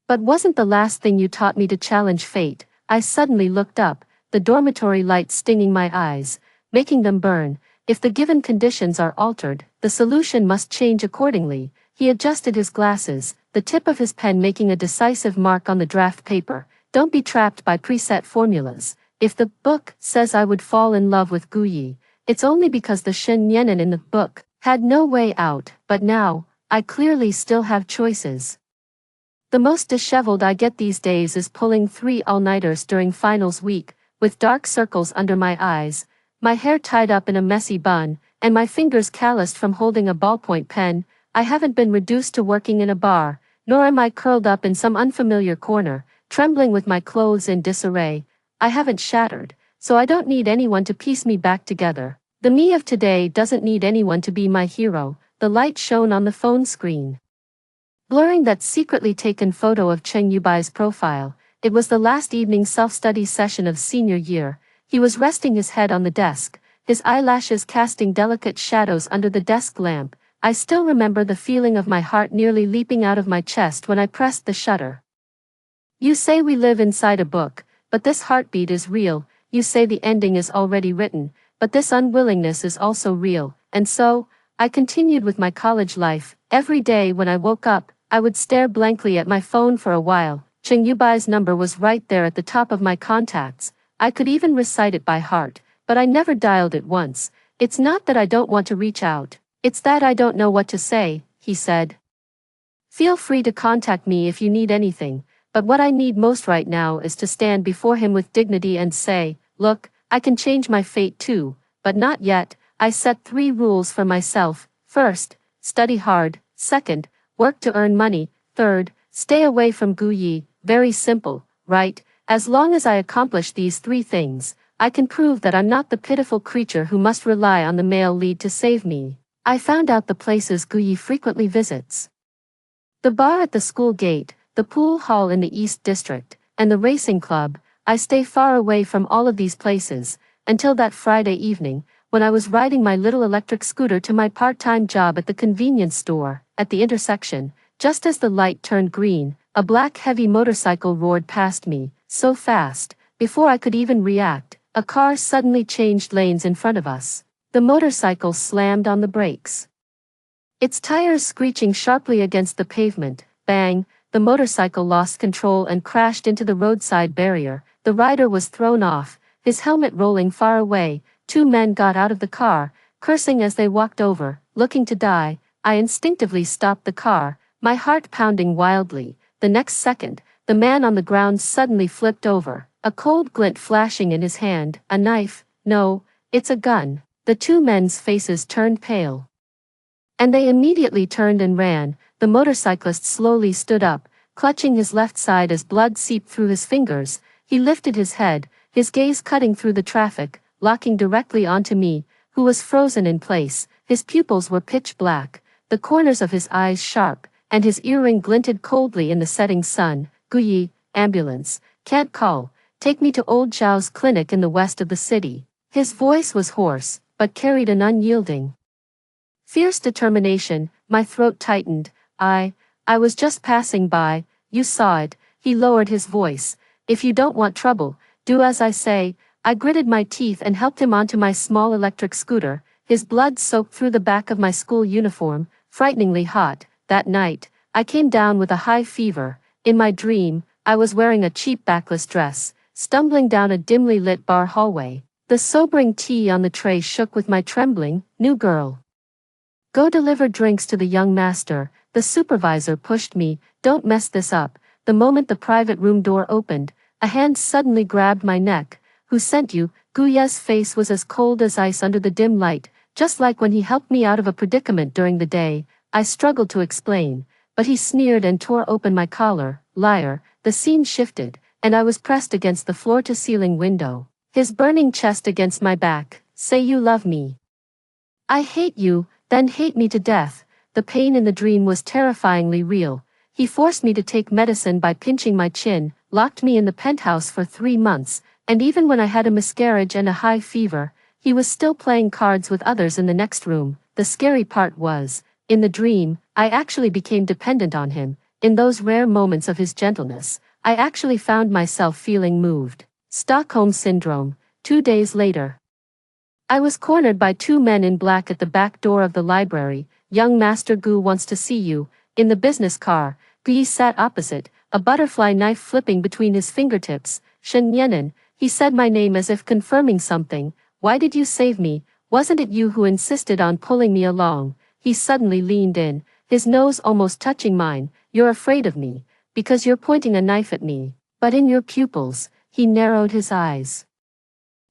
But wasn't the last thing you taught me to challenge fate? I suddenly looked up, the dormitory light stinging my eyes, making them burn. If the given conditions are altered, the solution must change accordingly. He adjusted his glasses, the tip of his pen making a decisive mark on the draft paper. Don't be trapped by preset formulas. If the book says I would fall in love with Gu Yi, it's only because the Shen Yenin in the book had no way out. But now, I clearly still have choices. The most disheveled I get these days is pulling 3 all-nighters during finals week, with dark circles under my eyes, my hair tied up in a messy bun, and my fingers calloused from holding a ballpoint pen. I haven't been reduced to working in a bar, nor am I curled up in some unfamiliar corner, trembling with my clothes in disarray. I haven't shattered, so I don't need anyone to piece me back together. The me of today doesn't need anyone to be my hero. The light shone on the phone screen, blurring that secretly taken photo of Cheng-yu-bai's profile. It was the last evening self-study session of senior year. He was resting his head on the desk, his eyelashes casting delicate shadows under the desk lamp. I still remember the feeling of my heart nearly leaping out of my chest when I pressed the shutter. You say we live inside a book, but this heartbeat is real. You say the ending is already written, but this unwillingness is also real. And so, I continued with my college life. Every day when I woke up, I would stare blankly at my phone for a while. Cheng Yubai's number was right there at the top of my contacts. I could even recite it by heart, but I never dialed it once. It's not that I don't want to reach out. It's that I don't know what to say, he said. Feel free to contact me if you need anything, but what I need most right now is to stand before him with dignity and say, look, I can change my fate too, but not yet. I set 3 rules for myself. First, study hard. Second, work to earn money. Third, stay away from Guyi. Very simple, right? As long as I accomplish these 3 things, I can prove that I'm not the pitiful creature who must rely on the male lead to save me. I found out the places Guyi frequently visits. The bar at the school gate, the pool hall in the East District, and the racing club. I stay far away from all of these places, until that Friday evening, when I was riding my little electric scooter to my part-time job at the convenience store. At the intersection, just as the light turned green, a black heavy motorcycle roared past me, so fast, before I could even react, a car suddenly changed lanes in front of us. The motorcycle slammed on the brakes. Its tires screeching sharply against the pavement. Bang! The motorcycle lost control and crashed into the roadside barrier. The rider was thrown off, his helmet rolling far away. 2 men got out of the car, cursing as they walked over, looking to die. I instinctively stopped the car, my heart pounding wildly. The next second, the man on the ground suddenly flipped over, a cold glint flashing in his hand. A knife? No, it's a gun. The 2 men's faces turned pale. And they immediately turned and ran. The motorcyclist slowly stood up, clutching his left side as blood seeped through his fingers. He lifted his head, his gaze cutting through the traffic, locking directly onto me, who was frozen in place. His pupils were pitch black, the corners of his eyes sharp, and his earring glinted coldly in the setting sun. Guyi, ambulance, can't call, take me to old Zhao's clinic in the west of the city. His voice was hoarse, but carried an unyielding, fierce determination. My throat tightened. I was just passing by, you saw it. He lowered his voice. If you don't want trouble, do as I say. I gritted my teeth and helped him onto my small electric scooter. His blood soaked through the back of my school uniform, frighteningly hot. That night, I came down with a high fever. In my dream, I was wearing a cheap backless dress, stumbling down a dimly lit bar hallway. The sobering tea on the tray shook with my trembling. New girl. Go deliver drinks to the young master. The supervisor pushed me. Don't mess this up. The moment the private room door opened, a hand suddenly grabbed my neck. Who sent you? Guya's face was as cold as ice under the dim light, just like when he helped me out of a predicament during the day. I struggled to explain, but he sneered and tore open my collar. Liar. The scene shifted, and I was pressed against the floor-to-ceiling window, his burning chest against my back. Say you love me. I hate you, then hate me to death. The pain in the dream was terrifyingly real. He forced me to take medicine by pinching my chin, locked me in the penthouse for 3 months, and even when I had a miscarriage and a high fever, he was still playing cards with others in the next room. The scary part was, in the dream, I actually became dependent on him. In those rare moments of his gentleness, I actually found myself feeling moved. Stockholm Syndrome. 2 days later, I was cornered by 2 men in black at the back door of the library. Young Master Gu wants to see you. In the business car, Gu sat opposite, a butterfly knife flipping between his fingertips. Shen Yenan, he said my name as if confirming something. Why did you save me? Wasn't it you who insisted on pulling me along? He suddenly leaned in, his nose almost touching mine. You're afraid of me, because you're pointing a knife at me. But in your pupils, he narrowed his eyes.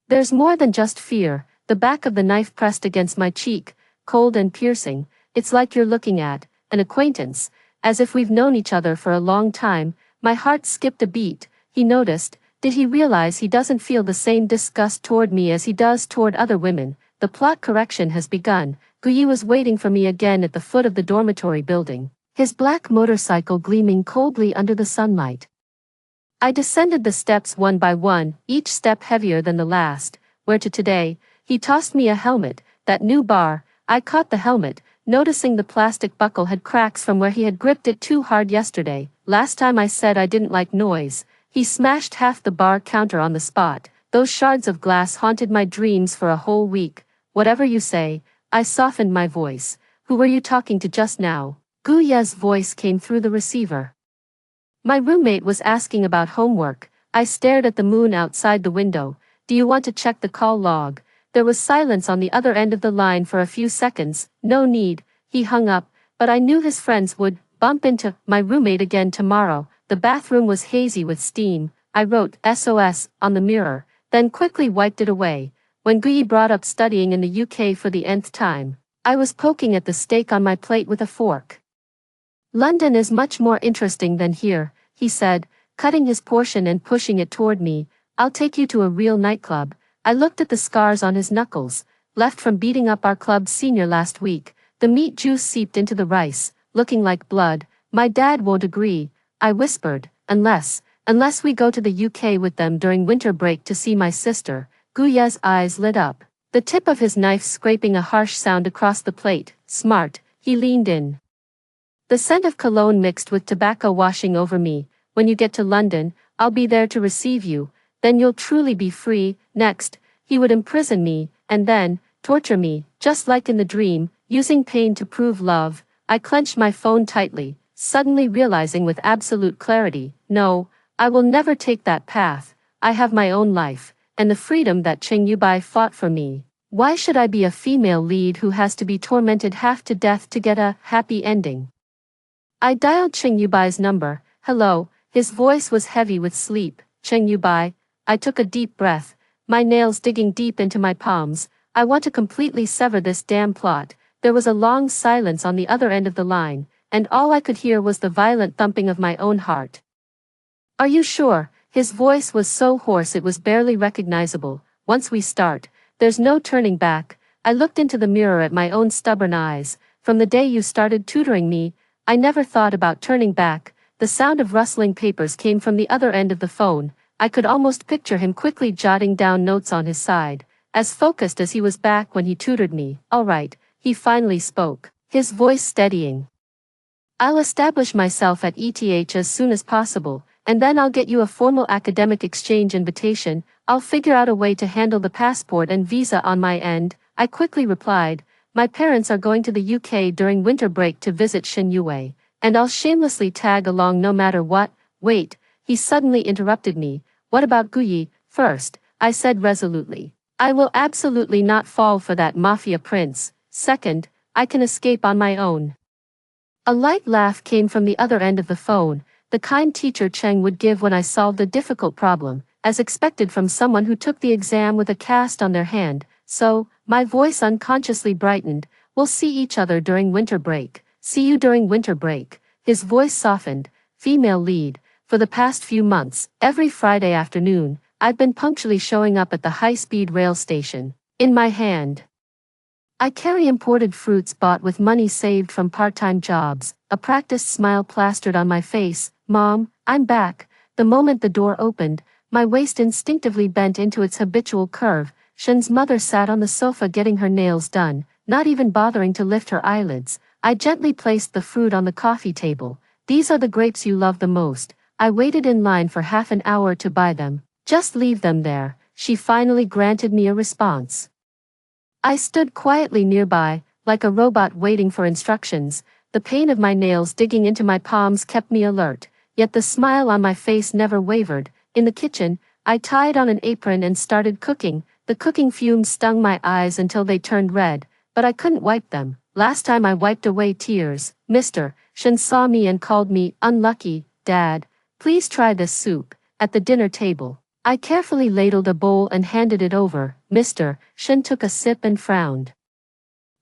There's more than just fear. The back of the knife pressed against my cheek, cold and piercing. It's like you're looking at an acquaintance, as if we've known each other for a long time. My heart skipped a beat. He noticed. Did he realize he doesn't feel the same disgust toward me as he does toward other women? The plot correction has begun. Guyi was waiting for me again at the foot of the dormitory building, his black motorcycle gleaming coldly under the sunlight. I descended the steps one by one, each step heavier than the last, where today, he tossed me a helmet. That new bar. I caught the helmet, noticing the plastic buckle had cracks from where he had gripped it too hard yesterday. Last time I said I didn't like noise, he smashed half the bar counter on the spot. Those shards of glass haunted my dreams for a whole week. Whatever you say, I softened my voice. Who were you talking to just now? Guya's voice came through the receiver. My roommate was asking about homework. I stared at the moon outside the window. Do you want to check the call log? There was silence on the other end of the line for a few seconds. No need, he hung up, but I knew his friends would bump into my roommate again tomorrow. The bathroom was hazy with steam. I wrote SOS on the mirror, then quickly wiped it away. When Guyi brought up studying in the UK for the nth time, I was poking at the steak on my plate with a fork. London is much more interesting than here, he said, cutting his portion and pushing it toward me. I'll take you to a real nightclub. I looked at the scars on his knuckles, left from beating up our club senior last week. The meat juice seeped into the rice, looking like blood. My dad won't agree, I whispered, unless we go to the UK with them during winter break to see my sister. Guya's eyes lit up, the tip of his knife scraping a harsh sound across the plate. Smart, he leaned in. The scent of cologne mixed with tobacco washing over me. When you get to London, I'll be there to receive you. Then you'll truly be free. Next, he would imprison me, and then, torture me, just like in the dream, using pain to prove love. I clenched my phone tightly, suddenly realizing with absolute clarity, no, I will never take that path. I have my own life, and the freedom that Cheng Yubai fought for me. Why should I be a female lead who has to be tormented half to death to get a happy ending? I dialed Cheng Yubai's number. Hello, his voice was heavy with sleep. Cheng Yubai. I took a deep breath, my nails digging deep into my palms. I want to completely sever this damn plot. There was a long silence on the other end of the line, and all I could hear was the violent thumping of my own heart. Are you sure? His voice was so hoarse it was barely recognizable. Once we start, there's no turning back. I looked into the mirror at my own stubborn eyes. From the day you started tutoring me, I never thought about turning back. The sound of rustling papers came from the other end of the phone. I could almost picture him quickly jotting down notes on his side, as focused as he was back when he tutored me. All right, he finally spoke, his voice steadying. I'll establish myself at ETH as soon as possible, and then I'll get you a formal academic exchange invitation. I'll figure out a way to handle the passport and visa on my end. I quickly replied, my parents are going to the UK during winter break to visit Shen Yue, and I'll shamelessly tag along no matter what. Wait, he suddenly interrupted me. What about Guyi? First, I said resolutely, I will absolutely not fall for that mafia prince. Second, I can escape on my own. A light laugh came from the other end of the phone, the kind teacher Cheng would give when I solved a difficult problem, as expected from someone who took the exam with a cast on their hand. So, my voice unconsciously brightened. We'll see each other during winter break. See you during winter break. His voice softened. Female lead. For the past few months, every Friday afternoon, I've been punctually showing up at the high-speed rail station. In my hand, I carry imported fruits bought with money saved from part-time jobs. A practiced smile plastered on my face. Mom, I'm back. The moment the door opened, my waist instinctively bent into its habitual curve. Shen's mother sat on the sofa getting her nails done, not even bothering to lift her eyelids. I gently placed the fruit on the coffee table. These are the grapes you love the most. I waited in line for half an hour to buy them. Just leave them there. She finally granted me a response. I stood quietly nearby, like a robot waiting for instructions. The pain of my nails digging into my palms kept me alert, yet the smile on my face never wavered. In the kitchen, I tied on an apron and started cooking. The cooking fumes stung my eyes until they turned red, but I couldn't wipe them. Last time I wiped away tears, Mr. Shen saw me and called me unlucky. Dad, please try this soup. At the dinner table, I carefully ladled a bowl and handed it over. Mr. Shen took a sip and frowned.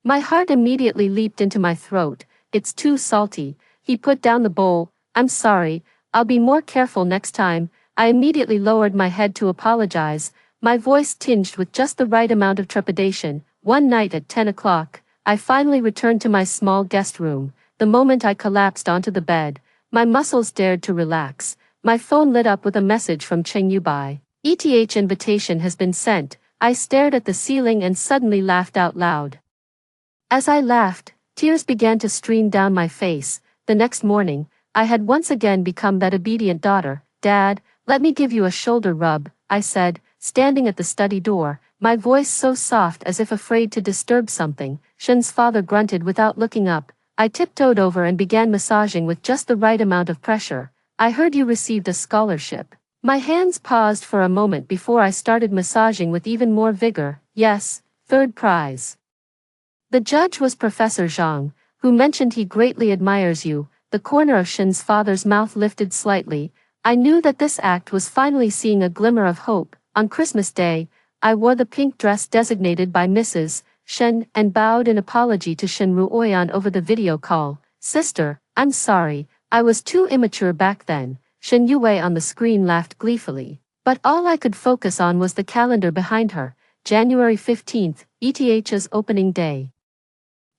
My heart immediately leaped into my throat. It's too salty. He put down the bowl. I'm sorry, I'll be more careful next time. I immediately lowered my head to apologize, my voice tinged with just the right amount of trepidation. One night at 10 o'clock, I finally returned to my small guest room. The moment I collapsed onto the bed, my muscles dared to relax. My phone lit up with a message from Cheng Yubai. ETH invitation has been sent. I stared at the ceiling and suddenly laughed out loud. As I laughed, Tears began to stream down my face. The next morning, I had once again become that obedient daughter. "Dad, let me give you a shoulder rub," I said, standing at the study door, my voice so soft as if afraid to disturb something. Shen's father grunted without looking up. I tiptoed over and began massaging with just the right amount of pressure. "I heard you received a scholarship." My hands paused for a moment before I started massaging with even more vigor. "Yes, third prize." The judge was Professor Zhang, who mentioned he greatly admires you. The corner of Shen's father's mouth lifted slightly. I knew that this act was finally seeing a glimmer of hope. On Christmas Day, I wore the pink dress designated by Mrs. Shen and bowed in apology to Shen Ruoyan over the video call. "Sister, I'm sorry, I was too immature back then." Shen Yue on the screen laughed gleefully. But all I could focus on was the calendar behind her. January 15th, ETH's opening day.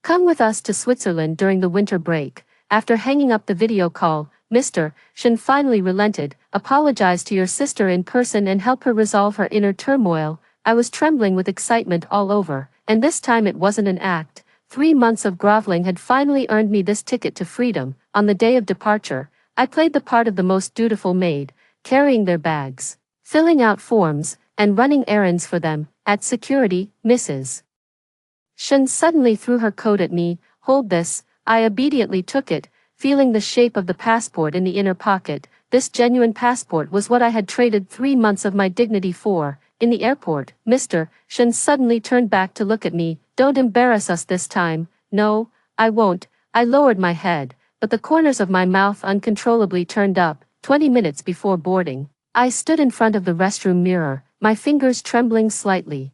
"Come with us to Switzerland during the winter break." After hanging up the video call, Mr. Shen finally relented. "Apologize to your sister in person and help her resolve her inner turmoil." I was trembling with excitement all over, and this time it wasn't an act. 3 months of groveling had finally earned me this ticket to freedom. On the day of departure, I played the part of the most dutiful maid, carrying their bags, filling out forms, and running errands for them. At security, Mrs. Shen suddenly threw her coat at me. "Hold this." I obediently took it, feeling the shape of the passport in the inner pocket. This genuine passport was what I had traded 3 months of my dignity for. In the airport, Mr. Shen suddenly turned back to look at me. "Don't embarrass us this time." "No, I won't." I lowered my head, but the corners of my mouth uncontrollably turned up. 20 minutes before boarding, I stood in front of the restroom mirror, my fingers trembling slightly.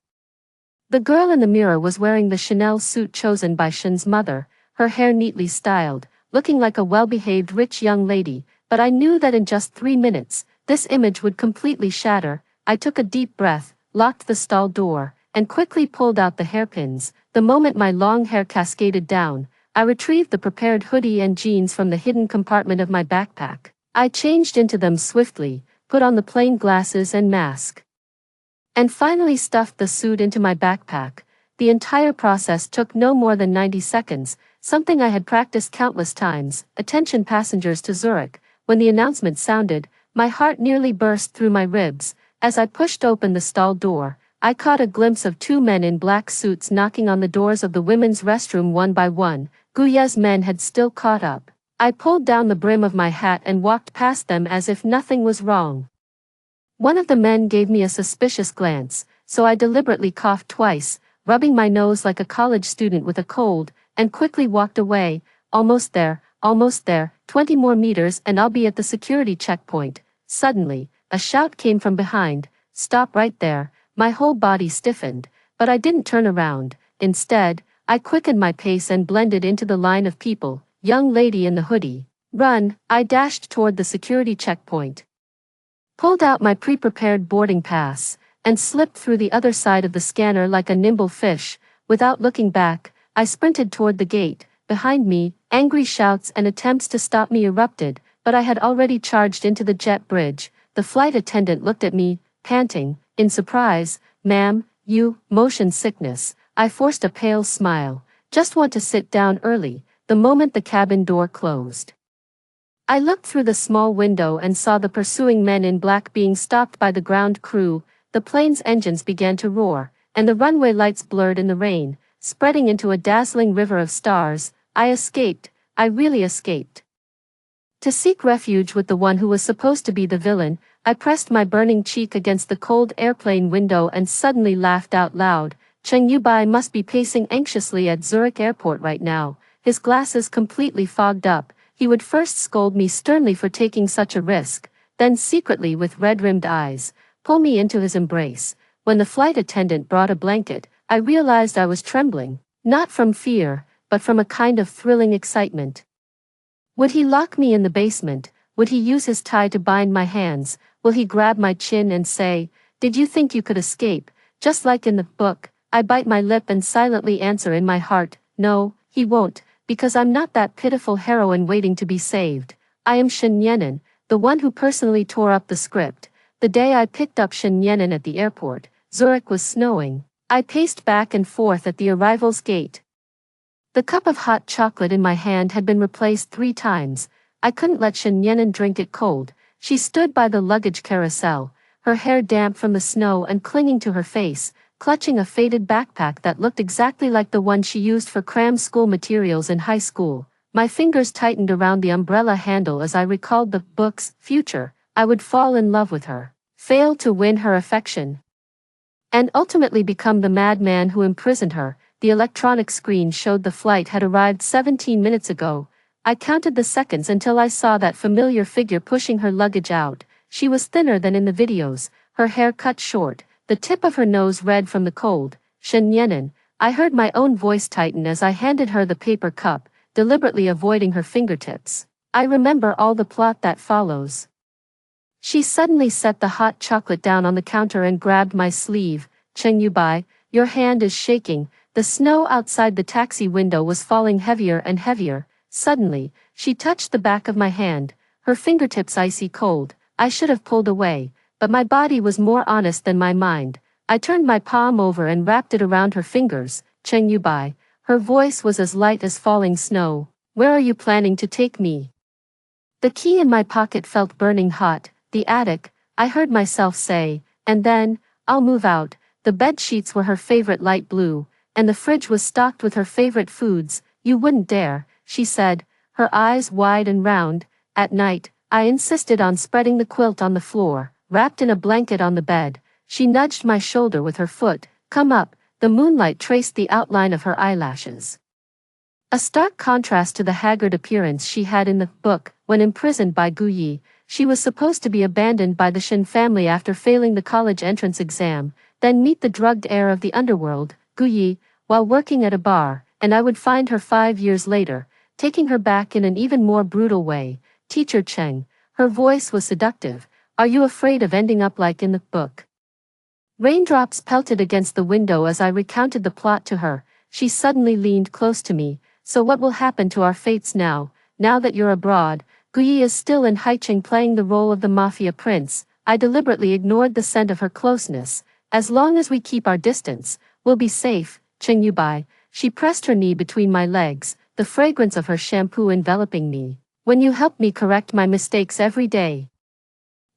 The girl in the mirror was wearing the Chanel suit chosen by Shen's mother, her hair neatly styled, looking like a well-behaved rich young lady, but I knew that in just 3 minutes, this image would completely shatter. I took a deep breath, locked the stall door, and quickly pulled out the hairpins. The moment my long hair cascaded down, I retrieved the prepared hoodie and jeans from the hidden compartment of my backpack. I changed into them swiftly, put on the plain glasses and mask, and finally stuffed the suit into my backpack. The entire process took no more than 90 seconds, something I had practiced countless times. "Attention passengers to Zurich." When the announcement sounded, my heart nearly burst through my ribs. As I pushed open the stall door, I caught a glimpse of 2 men in black suits knocking on the doors of the women's restroom one by one. Guya's men had still caught up. I pulled down the brim of my hat and walked past them as if nothing was wrong. One of the men gave me a suspicious glance, so I deliberately coughed twice, rubbing my nose like a college student with a cold, and quickly walked away. Almost there, 20 more meters and I'll be at the security checkpoint. Suddenly, a shout came from behind. "Stop right there." My whole body stiffened, but I didn't turn around. Instead, I quickened my pace and blended into the line of people. "Young lady in the hoodie, run." I dashed toward the security checkpoint, pulled out my pre-prepared boarding pass, and slipped through the other side of the scanner like a nimble fish. Without looking back, I sprinted toward the gate. Behind me, angry shouts and attempts to stop me erupted, but I had already charged into the jet bridge. The flight attendant looked at me, panting, in surprise. "Ma'am, you, motion sickness." I forced a pale smile. "Just want to sit down early." The moment the cabin door closed, I looked through the small window and saw the pursuing men in black being stopped by the ground crew. The plane's engines began to roar, and the runway lights blurred in the rain, spreading into a dazzling river of stars. I escaped. I really escaped. To seek refuge with the one who was supposed to be the villain, I pressed my burning cheek against the cold airplane window and suddenly laughed out loud. Cheng Yubai must be pacing anxiously at Zurich airport right now, his glasses completely fogged up. He would first scold me sternly for taking such a risk, then secretly with red-rimmed eyes, pull me into his embrace. When the flight attendant brought a blanket, I realized I was trembling, not from fear, but from a kind of thrilling excitement. Would he lock me in the basement? Would he use his tie to bind my hands? Will he grab my chin and say, "Did you think you could escape, just like in the book?" I bite my lip and silently answer in my heart, "No, he won't, because I'm not that pitiful heroine waiting to be saved. I am Shen Yenin, the one who personally tore up the script." The day I picked up Shen Yenin at the airport, Zurich was snowing. I paced back and forth at the arrivals gate, The cup of hot chocolate in my hand had been replaced 3 times. I couldn't let Shen Yenan drink it cold. She stood by the luggage carousel, her hair damp from the snow and clinging to her face, clutching a faded backpack that looked exactly like the one she used for cram school materials in high school. My fingers tightened around the umbrella handle as I recalled the book's future. I would fall in love with her, fail to win her affection, and ultimately become the madman who imprisoned her. The electronic screen showed the flight had arrived 17 minutes ago. I counted the seconds until I saw that familiar figure pushing her luggage out. She was thinner than in the videos, her hair cut short, the tip of her nose red from the cold. Shen Yenan, I heard my own voice tighten as I handed her the paper cup, deliberately avoiding her fingertips. I remember all the plot that follows. She suddenly set the hot chocolate down on the counter and grabbed my sleeve. "Cheng-yu-bai, your hand is shaking." The snow outside the taxi window was falling heavier and heavier. Suddenly, she touched the back of my hand, her fingertips icy cold. I should have pulled away, but my body was more honest than my mind. I turned my palm over and wrapped it around her fingers. "Cheng-yu-bai." Her voice was as light as falling snow. "Where are you planning to take me?" The key in my pocket felt burning hot. "The attic," I heard myself say, and then, "I'll move out." The bed sheets were her favorite light blue, and the fridge was stocked with her favorite foods. "You wouldn't dare," she said, her eyes wide and round. At night, I insisted on spreading the quilt on the floor, wrapped in a blanket on the bed. She nudged my shoulder with her foot. "Come up." The moonlight traced the outline of her eyelashes, a stark contrast to the haggard appearance she had in the book. When imprisoned by Gu Yi, she was supposed to be abandoned by the Shen family after failing the college entrance exam, then meet the drugged heir of the underworld, Gu Yi, while working at a bar, and I would find her 5 years later, taking her back in an even more brutal way. "Teacher Cheng." Her voice was seductive. "Are you afraid of ending up like in the book?" Raindrops pelted against the window as I recounted the plot to her. She suddenly leaned close to me. "So what will happen to our fates now that you're abroad?" Gu Yi is still in Haicheng playing the role of the mafia prince. I deliberately ignored the scent of her closeness. "As long as we keep our distance, we'll be safe." "Cheng-yu-bai." She pressed her knee between my legs, the fragrance of her shampoo enveloping me. "When you helped me correct my mistakes every day,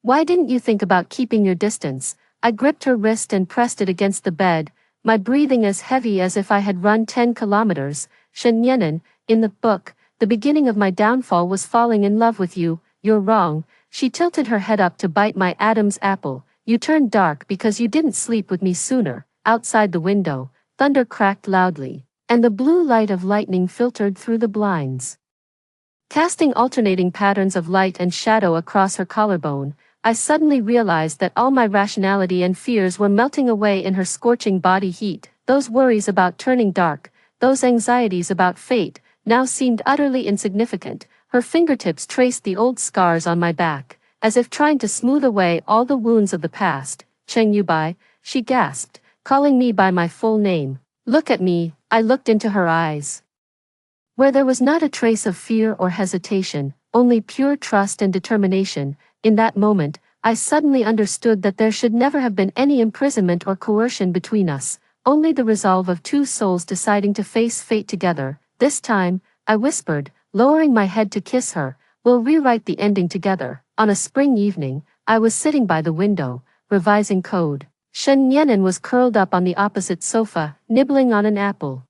why didn't you think about keeping your distance?" I gripped her wrist and pressed it against the bed, my breathing as heavy as if I had run 10 kilometers. "Shen Yenan, in the book, the beginning of my downfall was falling in love with you. You're wrong." She tilted her head up to bite my Adam's apple. "You turned dark because you didn't sleep with me sooner." Outside the window, thunder cracked loudly, and the blue light of lightning filtered through the blinds, casting alternating patterns of light and shadow across her collarbone. I suddenly realized that all my rationality and fears were melting away in her scorching body heat. Those worries about turning dark, those anxieties about fate, now seemed utterly insignificant. Her fingertips traced the old scars on my back, as if trying to smooth away all the wounds of the past. "Cheng-yu-bai," she gasped, calling me by my full name. "Look at me." I looked into her eyes, where there was not a trace of fear or hesitation, only pure trust and determination. In that moment, I suddenly understood that there should never have been any imprisonment or coercion between us, only the resolve of two souls deciding to face fate together. "This time," I whispered, lowering my head to kiss her, "we'll rewrite the ending together." On a spring evening, I was sitting by the window, revising code. Shen Yenan was curled up on the opposite sofa, nibbling on an apple,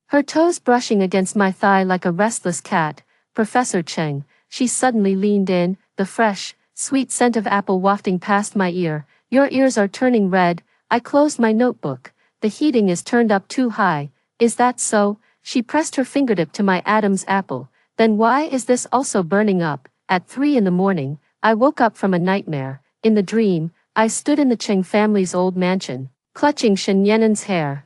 her toes brushing against my thigh like a restless cat. "Professor Cheng." She suddenly leaned in, the fresh, sweet scent of apple wafting past my ear. "Your ears are turning red." I closed my notebook. "The heating is turned up too high." "Is that so?" She pressed her fingertip to my Adam's apple. "Then why is this also burning up?" At 3 in the morning, I woke up from a nightmare. In the dream, I stood in the Cheng family's old mansion, clutching Shen Yenen's hair,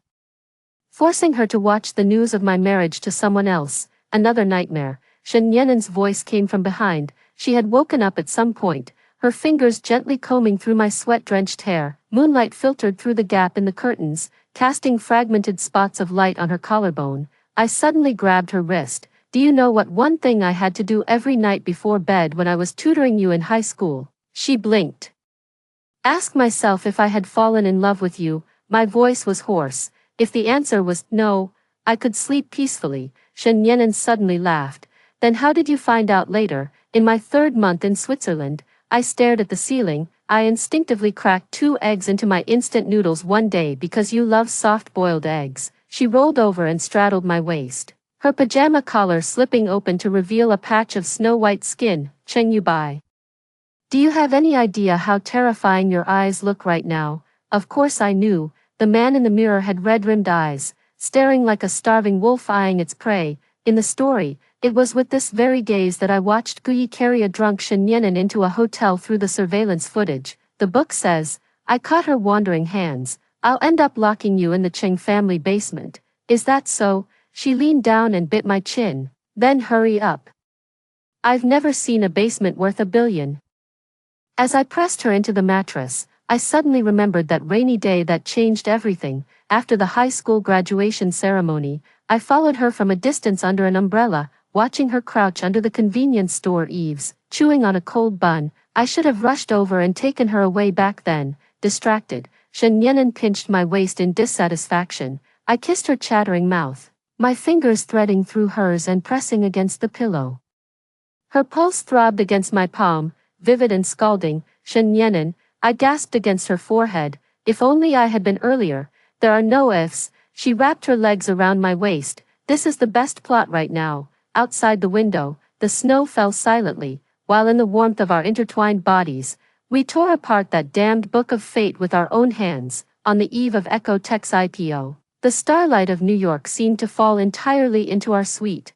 forcing her to watch the news of my marriage to someone else. Another nightmare. Shen Yenen's voice came from behind. She had woken up at some point, her fingers gently combing through my sweat-drenched hair. Moonlight filtered through the gap in the curtains, casting fragmented spots of light on her collarbone. I suddenly grabbed her wrist. "Do you know what one thing I had to do every night before bed when I was tutoring you in high school?" She blinked. "Ask myself if I had fallen in love with you." My voice was hoarse. If the answer was no, I could sleep peacefully. Shen Yenan suddenly laughed. Then how did you find out later? In my 3rd month in Switzerland, I stared at the ceiling. I instinctively cracked 2 eggs into my instant noodles one day because you love soft-boiled eggs. She rolled over and straddled my waist, her pajama collar slipping open to reveal a patch of snow-white skin. "Cheng-yu-bai. Do you have any idea how terrifying your eyes look right now?" Of course I knew. The man in the mirror had red-rimmed eyes, staring like a starving wolf eyeing its prey. In the story, it was with this very gaze that I watched Guyi carry a drunk Shen Yenan into a hotel through the surveillance footage. The book says, I caught her wandering hands. I'll end up locking you in the Cheng family basement. Is that so? She leaned down and bit my chin. Then hurry up. I've never seen a basement worth $1 billion. As I pressed her into the mattress, I suddenly remembered that rainy day that changed everything. After the high school graduation ceremony, I followed her from a distance under an umbrella, watching her crouch under the convenience store eaves, chewing on a cold bun. I should have rushed over and taken her away back then. Distracted, Shen Yenan pinched my waist in dissatisfaction. I kissed her chattering mouth, my fingers threading through hers and pressing against the pillow. Her pulse throbbed against my palm, vivid and scalding. "Shen Yenan," I gasped against her forehead. If only I had been earlier. There are no ifs. She wrapped her legs around my waist. This is the best plot right now. Outside the window, the snow fell silently, while in the warmth of our intertwined bodies, we tore apart that damned book of fate with our own hands. On the eve of Echo Tech's IPO, the starlight of New York seemed to fall entirely into our suite.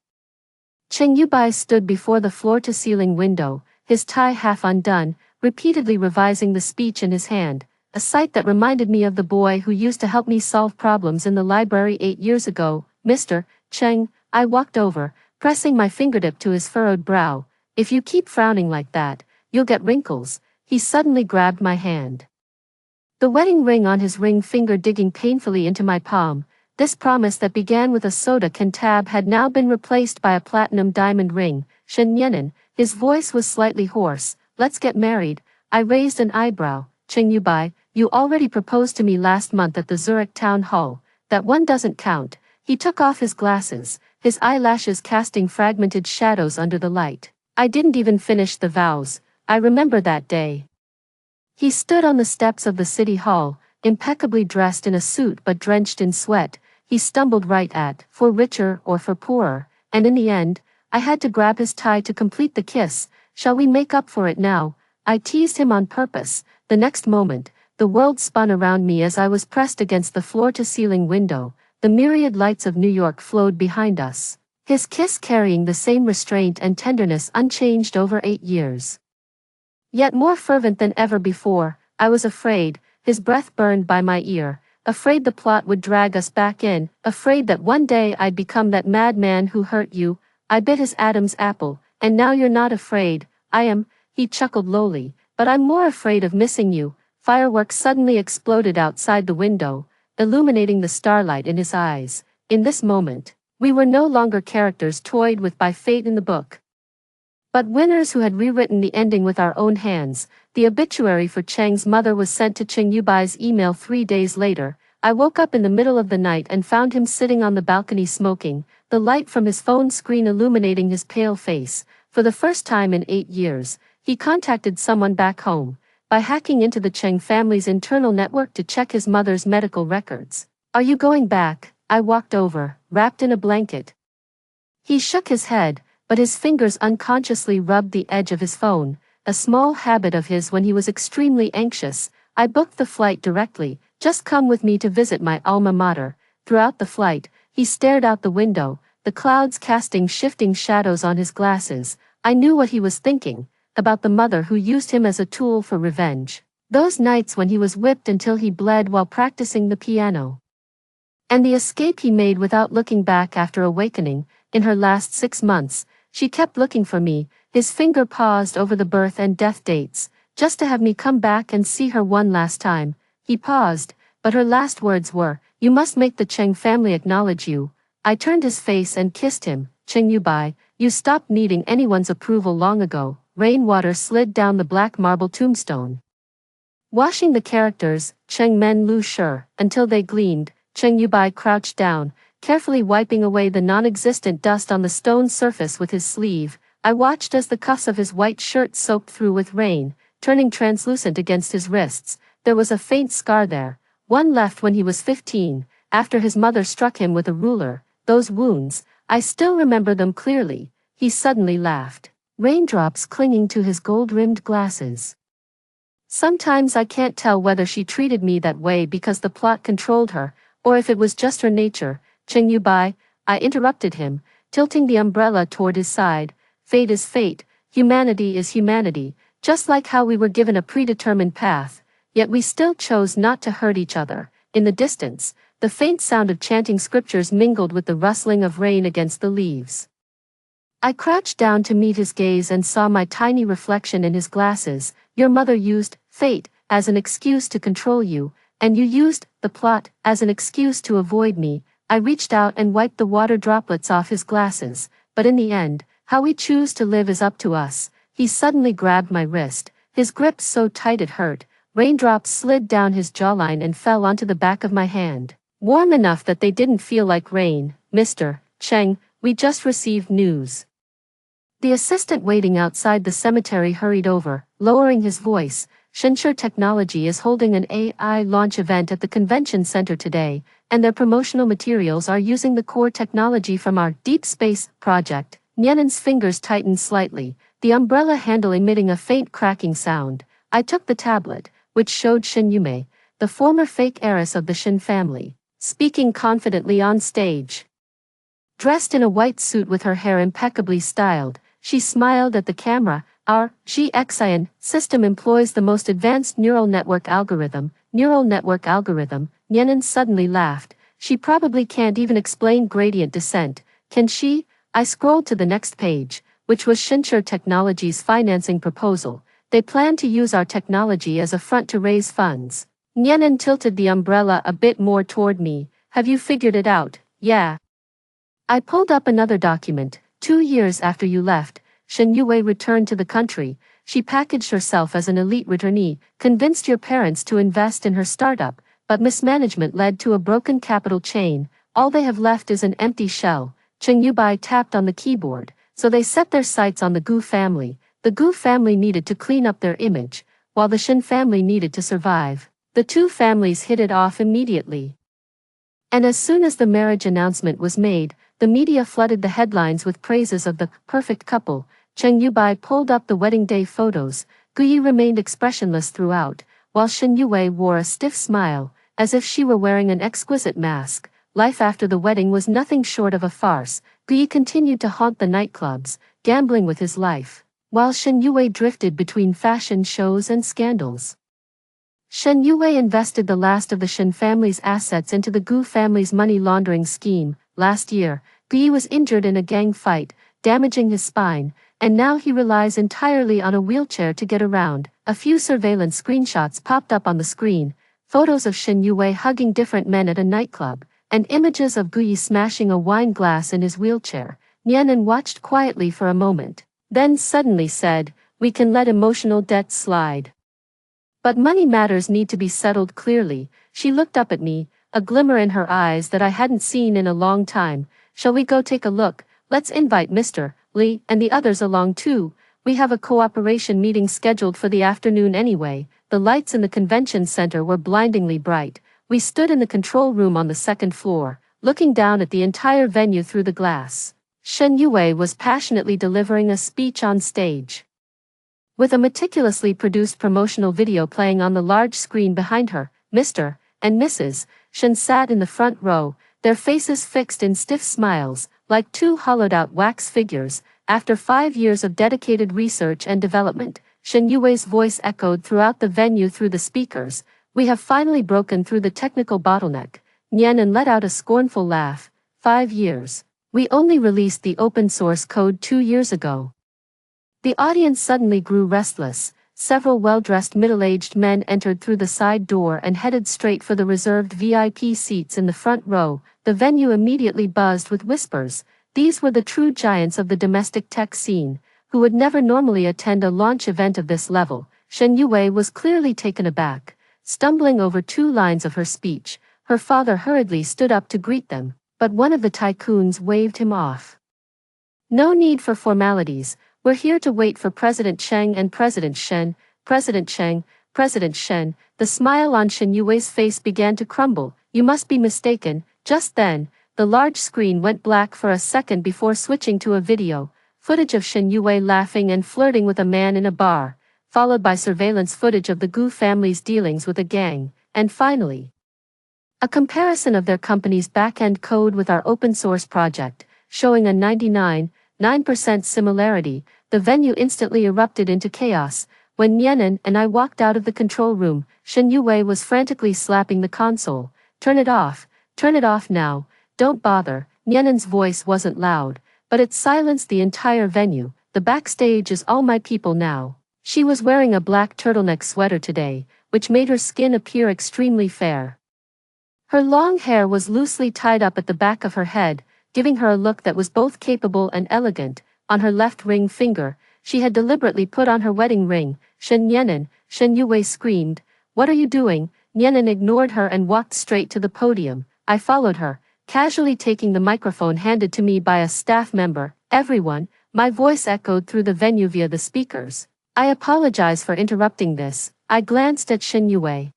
Cheng-yu-bai stood before the floor-to-ceiling window, his tie half undone, repeatedly revising the speech in his hand, a sight that reminded me of the boy who used to help me solve problems in the library 8 years ago. "Mr. Cheng," I walked over, pressing my fingertip to his furrowed brow. "If you keep frowning like that, you'll get wrinkles." He suddenly grabbed my hand, the wedding ring on his ring finger digging painfully into my palm. This promise that began with a soda can tab had now been replaced by a platinum diamond ring. "Shen Yenan," his voice was slightly hoarse, "let's get married." I raised an eyebrow. "Cheng-yu-bai, you already proposed to me last month at the Zurich town hall. That one doesn't count." He took off his glasses, his eyelashes casting fragmented shadows under the light. "I didn't even finish the vows. I remember that day." He stood on the steps of the city hall, impeccably dressed in a suit but drenched in sweat. He stumbled right at, "For richer or for poorer," and in the end, I had to grab his tie to complete the kiss. "Shall we make up for it now?" I teased him on purpose. The next moment, the world spun around me as I was pressed against the floor-to-ceiling window. The myriad lights of New York flowed behind us, his kiss carrying the same restraint and tenderness unchanged over 8 years. Yet more fervent than ever before. I was afraid, his breath burned by my ear, afraid the plot would drag us back in, afraid that one day I'd become that madman who hurt you. I bit his Adam's apple. "And now you're not afraid." "I am," he chuckled lowly, "but I'm more afraid of missing you." Fireworks suddenly exploded outside the window, illuminating the starlight in his eyes. In this moment, we were no longer characters toyed with by fate in the book, but winners who had rewritten the ending with our own hands. The obituary for Cheng's mother was sent to Cheng-yu-bai's email 3 days later. I woke up in the middle of the night and found him sitting on the balcony smoking, the light from his phone screen illuminating his pale face. For the first time in 8 years, he contacted someone back home by hacking into the Cheng family's internal network to check his mother's medical records. "Are you going back?" I walked over, wrapped in a blanket. He shook his head, but his fingers unconsciously rubbed the edge of his phone, a small habit of his when he was extremely anxious. I booked the flight directly. "Just come with me to visit my alma mater." Throughout the flight, he stared out the window, the clouds casting shifting shadows on his glasses. I knew what he was thinking, about the mother who used him as a tool for revenge. Those nights when he was whipped until he bled while practicing the piano. And the escape he made without looking back after awakening. In her last 6 months, she kept looking for me. His finger paused over the birth and death dates, just to have me come back and see her one last time. He paused, but her last words were, "You must make the Cheng family acknowledge you." I turned his face and kissed him. "Cheng-yu-bai, you stopped needing anyone's approval long ago." Rainwater slid down the black marble tombstone, washing the characters, Cheng Men Lu Shi, until they gleamed. Cheng-yu-bai crouched down, carefully wiping away the non-existent dust on the stone surface with his sleeve. I watched as the cuffs of his white shirt soaked through with rain, turning translucent against his wrists. There was a faint scar there, one left when he was 15, after his mother struck him with a ruler. Those wounds, I still remember them clearly. He suddenly laughed, raindrops clinging to his gold-rimmed glasses. Sometimes I can't tell whether she treated me that way because the plot controlled her, or if it was just her nature. "ML.But I interrupted him, tilting the umbrella toward his side. "Fate is fate, humanity is humanity, just like how we were given a predetermined path, yet we still chose not to hurt each other." In the distance, the faint sound of chanting scriptures mingled with the rustling of rain against the leaves. I crouched down to meet his gaze and saw my tiny reflection in his glasses. "Your mother used fate as an excuse to control you, and you used the plot as an excuse to avoid me." I reached out and wiped the water droplets off his glasses. "But in the end, how we choose to live is up to us." He suddenly grabbed my wrist, his grip so tight it hurt. Raindrops slid down his jawline and fell onto the back of my hand, warm enough that they didn't feel like rain. "Mr. Cheng, we just received news." The assistant waiting outside the cemetery hurried over, lowering his voice. "Shinsure Technology is holding an AI launch event at the convention center today, and their promotional materials are using the core technology from our deep space project." Nianen's fingers tightened slightly, the umbrella handle emitting a faint cracking sound. I took the tablet, which showed Shen Yumei, the former fake heiress of the Shen family, speaking confidently on stage. Dressed in a white suit with her hair impeccably styled, she smiled at the camera. "Our GXIN system employs the most advanced neural network algorithm." "Neural network algorithm?" Nianen suddenly laughed. "She probably can't even explain gradient descent, can she?" I scrolled to the next page, which was Shinsure Technology's financing proposal. "They plan to use our technology as a front to raise funds." Nianen tilted the umbrella a bit more toward me. "Have you figured it out?" "Yeah." I pulled up another document. 2 years after you left, Shen Yue returned to the country. She packaged herself as an elite returnee, convinced your parents to invest in her startup, but mismanagement led to a broken capital chain. All they have left is an empty shell. Cheng Yubai tapped on the keyboard, so they set their sights on the Gu family. The Gu family needed to clean up their image, while the Shen family needed to survive. The two families hit it off immediately. And as soon as the marriage announcement was made, the media flooded the headlines with praises of the perfect couple. Cheng Yubai pulled up the wedding day photos. Guyi remained expressionless throughout, while Shen Yue wore a stiff smile, as if she were wearing an exquisite mask. Life after the wedding was nothing short of a farce. Guyi continued to haunt the nightclubs, gambling with his life, while Shen Yue drifted between fashion shows and scandals. Shen Yue invested the last of the Shen family's assets into the Gu family's money laundering scheme. Last year, Guyi was injured in a gang fight, damaging his spine, and now he relies entirely on a wheelchair to get around. A few surveillance screenshots popped up on the screen, photos of Shen Yue hugging different men at a nightclub, and images of Guyi smashing a wine glass in his wheelchair. Nianen watched quietly for a moment, then suddenly said, "We can let emotional debts slide. But money matters need to be settled clearly." She looked up at me, a glimmer in her eyes that I hadn't seen in a long time. "Shall we go take a look? Let's invite Mr. Li and the others along too. We have a cooperation meeting scheduled for the afternoon anyway." The lights in the convention center were blindingly bright. We stood in the control room on the second floor, looking down at the entire venue through the glass. Shen Yue was passionately delivering a speech on stage, with a meticulously produced promotional video playing on the large screen behind her. Mr. and Mrs. Shen sat in the front row, their faces fixed in stiff smiles, like two hollowed-out wax figures. After 5 years of dedicated research and development, Shen Yue's voice echoed throughout the venue through the speakers. "We have finally broken through the technical bottleneck." Nianen let out a scornful laugh. 5 years. We only released the open-source code 2 years ago." The audience suddenly grew restless. Several well-dressed middle-aged men entered through the side door and headed straight for the reserved VIP seats in the front row. The venue immediately buzzed with whispers. These were the true giants of the domestic tech scene, who would never normally attend a launch event of this level. Shen Yue was clearly taken aback. Stumbling over 2 lines of her speech, her father hurriedly stood up to greet them. but one of the tycoons waved him off. No need for formalities, we're here to wait for President Cheng and President Shen, President Cheng, President Shen. The smile on Shen Yui's face began to crumble. You must be mistaken. Just then, the large screen went black for a second before switching to a video, footage of Shen Yue laughing and flirting with a man in a bar, followed by surveillance footage of the Gu family's dealings with a gang, and finally, a comparison of their company's back-end code with our open-source project, showing a 99.9% similarity. The venue instantly erupted into chaos. When Nianan and I walked out of the control room, Shen Yue was frantically slapping the console. Turn it off now, don't bother. Nianan's voice wasn't loud, but it silenced the entire venue. The backstage is all my people now. She was wearing a black turtleneck sweater today, which made her skin appear extremely fair. Her long hair was loosely tied up at the back of her head, giving her a look that was both capable and elegant. On her left ring finger, she had deliberately put on her wedding ring. Shen Yue screamed. What are you doing? Nianan ignored her and walked straight to the podium. I followed her, casually taking the microphone handed to me by a staff member. Everyone, my voice echoed through the venue via the speakers. I apologize for interrupting this. I glanced at Shen Yue.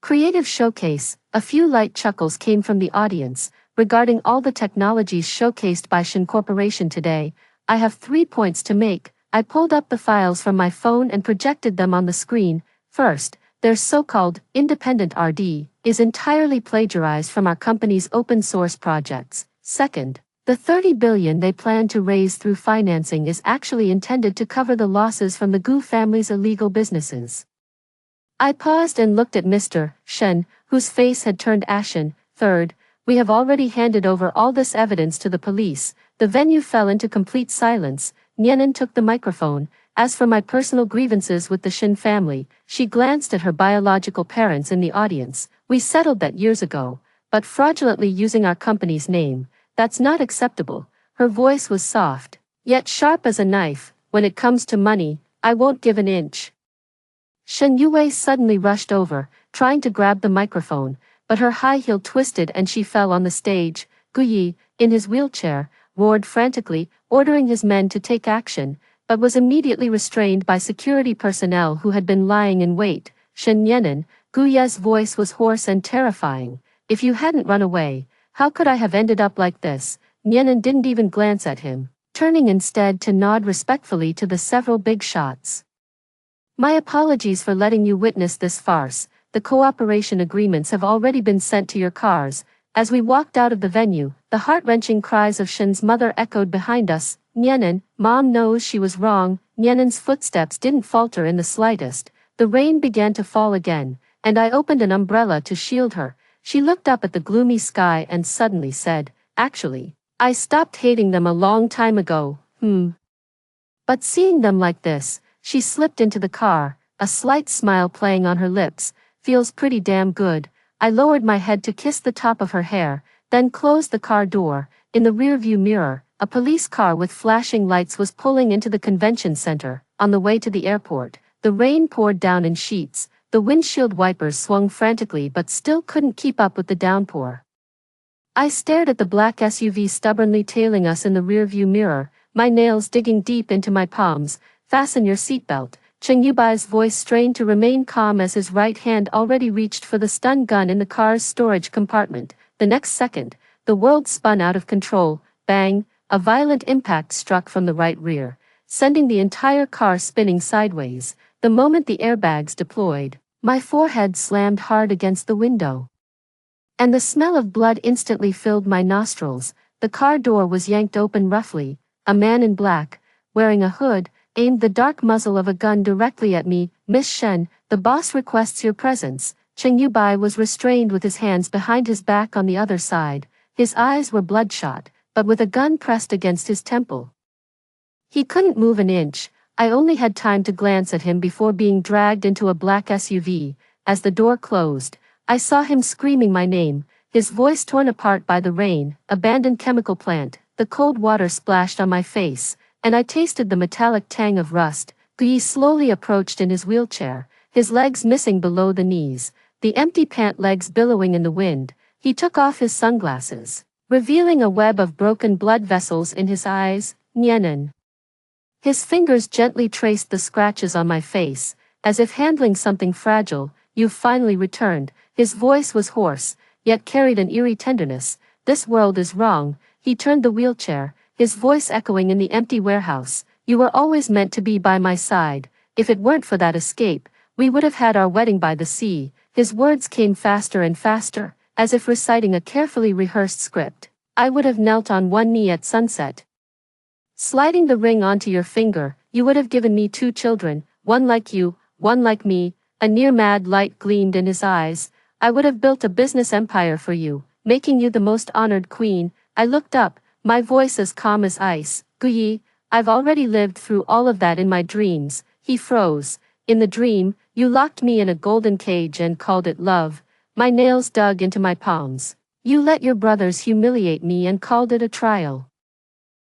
Creative showcase. A few light chuckles came from the audience. Regarding all the technologies showcased by Shen Corporation today, I have 3 points to make. I pulled up the files from my phone and projected them on the screen. First, their so-called independent RD is entirely plagiarized from our company's open-source projects. Second, the $30 billion they plan to raise through financing is actually intended to cover the losses from the Gu family's illegal businesses. I paused and looked at Mr. Shen, whose face had turned ashen. Third, we have already handed over all this evidence to the police. The venue fell into complete silence. Nianan took the microphone. As for my personal grievances with the Shen family, she glanced at her biological parents in the audience. We settled that years ago, but fraudulently using our company's name, that's not acceptable. Her voice was soft, yet sharp as a knife. When it comes to money, I won't give an inch. Shen Yue suddenly rushed over, trying to grab the microphone, but her high heel twisted and she fell on the stage. Gu Yi, in his wheelchair, roared frantically, ordering his men to take action, but was immediately restrained by security personnel who had been lying in wait. Shen Nianan, Gu Ye's voice was hoarse and terrifying. If you hadn't run away, how could I have ended up like this? Nianan didn't even glance at him, turning instead to nod respectfully to the several big shots. My apologies for letting you witness this farce. The cooperation agreements have already been sent to your cars. As we walked out of the venue, the heart-wrenching cries of Shen's mother echoed behind us. Nianan, Mom knows she was wrong. Nianan's footsteps didn't falter in the slightest. The rain began to fall again, and I opened an umbrella to shield her. She looked up at the gloomy sky and suddenly said, actually, I stopped hating them a long time ago. But seeing them like this, she slipped into the car, a slight smile playing on her lips. Feels pretty damn good. I lowered my head to kiss the top of her hair, then closed the car door. In the rearview mirror, a police car with flashing lights was pulling into the convention center. On the way to the airport, the rain poured down in sheets. The windshield wipers swung frantically but still couldn't keep up with the downpour. I stared at the black SUV stubbornly tailing us in the rearview mirror, my nails digging deep into my palms. Fasten your seatbelt. Cheng Yubai's voice strained to remain calm as his right hand already reached for the stun gun in the car's storage compartment. The next second, the world spun out of control. Bang! A violent impact struck from the right rear, sending the entire car spinning sideways. The moment the airbags deployed, my forehead slammed hard against the window, and the smell of blood instantly filled my nostrils. The car door was yanked open roughly. A man in black, wearing a hood, aimed the dark muzzle of a gun directly at me. Miss Shen, the boss requests your presence. Cheng Yubai was restrained with his hands behind his back on the other side. His eyes were bloodshot, but with a gun pressed against his temple. He couldn't move an inch. I only had time to glance at him before being dragged into a black SUV. As the door closed, I saw him screaming my name, his voice torn apart by the rain. Abandoned chemical plant. The cold water splashed on my face, and I tasted the metallic tang of rust. Guy slowly approached in his wheelchair, his legs missing below the knees, the empty pant legs billowing in the wind. He took off his sunglasses. revealing a web of broken blood vessels in his eyes. Nyenan. His fingers gently traced the scratches on my face, as if handling something fragile. You've finally returned. His voice was hoarse, yet carried an eerie tenderness. This world is wrong. He turned the wheelchair, his voice echoing in the empty warehouse. You were always meant to be by my side. If it weren't for that escape, we would have had our wedding by the sea. His words came faster and faster, as if reciting a carefully rehearsed script. I would have knelt on one knee at sunset, sliding the ring onto your finger. You would have given me 2 children, one like you, one like me. A near mad light gleamed in his eyes. I would have built a business empire for you, making you the most honored queen. I looked up, my voice as calm as ice. Guyi, I've already lived through all of that in my dreams. He froze. In the dream, you locked me in a golden cage and called it love. My nails dug into my palms. You let your brothers humiliate me and called it a trial.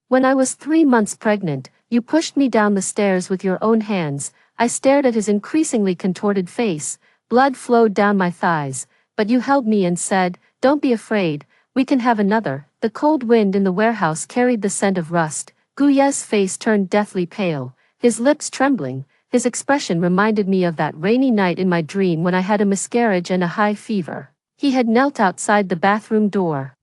When I was 3 months pregnant, you pushed me down the stairs with your own hands. I stared at his increasingly contorted face. Blood flowed down my thighs, but you held me and said, "Don't be afraid, we can have another." The cold wind in the warehouse carried the scent of rust. Guye's face turned deathly pale, his lips trembling. His expression reminded me of that rainy night in my dream when I had a miscarriage and a high fever. He had knelt outside the bathroom door,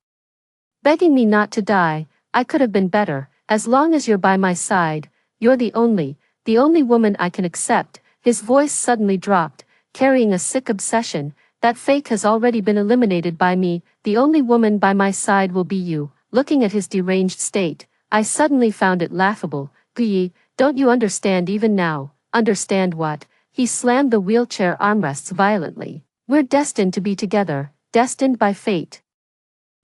begging me not to die. I could have been better. As long as you're by my side, you're the only woman I can accept. His voice suddenly dropped, carrying a sick obsession. That fake has already been eliminated by me. The only woman by my side will be you. Looking at his deranged state, I suddenly found it laughable. Guyi, don't you understand even now? Understand what? He slammed the wheelchair armrests violently. We're destined to be together, destined by fate.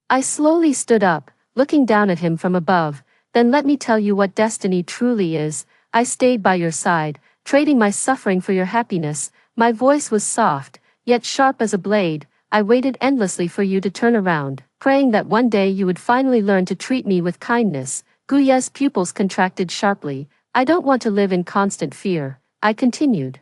I slowly stood up, looking down at him from above. Then let me tell you what destiny truly is. I stayed by your side, trading my suffering for your happiness. My voice was soft, yet sharp as a blade. I waited endlessly for you to turn around, praying that one day you would finally learn to treat me with kindness. Guye's pupils contracted sharply. I don't want to live in constant fear, I continued.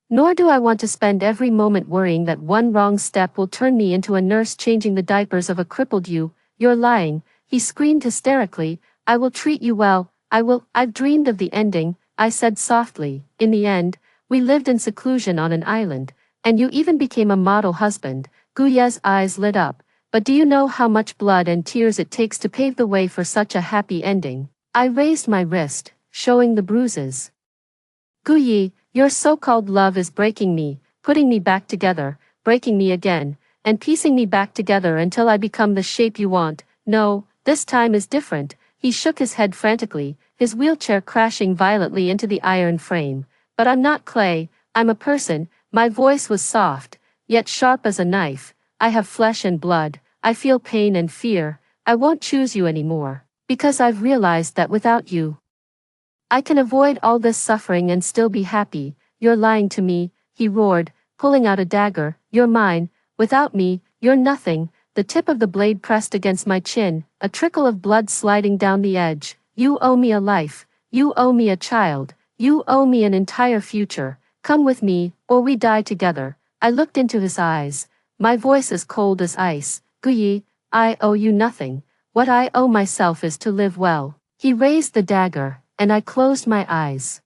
Nor do I want to spend every moment worrying that one wrong step will turn me into a nurse changing the diapers of a crippled you. You're lying, he screamed hysterically. I will treat you well. I've dreamed of the ending, I said softly. In the end, we lived in seclusion on an island, and you even became a model husband. Guye's eyes lit up. But do you know how much blood and tears it takes to pave the way for such a happy ending? I raised my wrist, showing the bruises. Guyi, your so-called love is breaking me, putting me back together, breaking me again, and piecing me back together until I become the shape you want. No, this time is different. He shook his head frantically, his wheelchair crashing violently into the iron frame. But I'm not clay, I'm a person. My voice was soft, yet sharp as a knife. I have flesh and blood. I feel pain and fear. I won't choose you anymore, because I've realized that without you, I can avoid all this suffering and still be happy. You're lying to me, he roared, pulling out a dagger. You're mine. Without me, you're nothing. The tip of the blade pressed against my chin, a trickle of blood sliding down the edge. You owe me a life. You owe me a child. You owe me an entire future. Come with me, or we die together. I looked into his eyes, my voice as cold as ice. Guyi, I owe you nothing. What I owe myself is to live well. He raised the dagger, and I closed my eyes.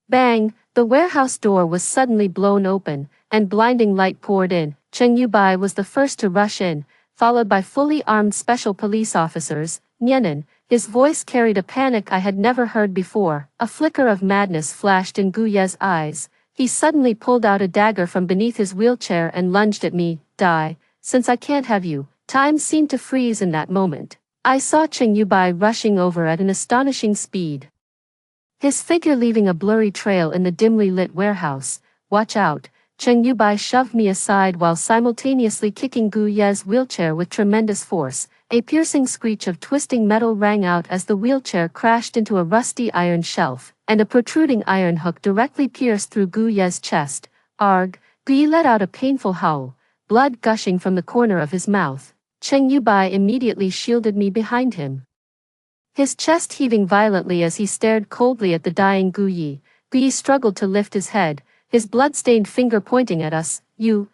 Bang! The warehouse door was suddenly blown open, and blinding light poured in. Cheng Yubai was the first to rush in, followed by fully armed special police officers. Nyenan, his voice carried a panic I had never heard before. A flicker of madness flashed in Guye's eyes. He suddenly pulled out a dagger from beneath his wheelchair and lunged at me. Die, since I can't have you. Time seemed to freeze in that moment. I saw Cheng Yubai rushing over at an astonishing speed, his figure leaving a blurry trail in the dimly lit warehouse. Watch out! Cheng Yubai shoved me aside while simultaneously kicking Guye's wheelchair with tremendous force. A piercing screech of twisting metal rang out as the wheelchair crashed into a rusty iron shelf, and a protruding iron hook directly pierced through Guye's chest. Arg! Guye let out a painful howl, blood gushing from the corner of his mouth. Cheng Yubai immediately shielded me behind him, his chest heaving violently as he stared coldly at the dying Guye. Guye struggled to lift his head, his blood-stained finger pointing at us. You,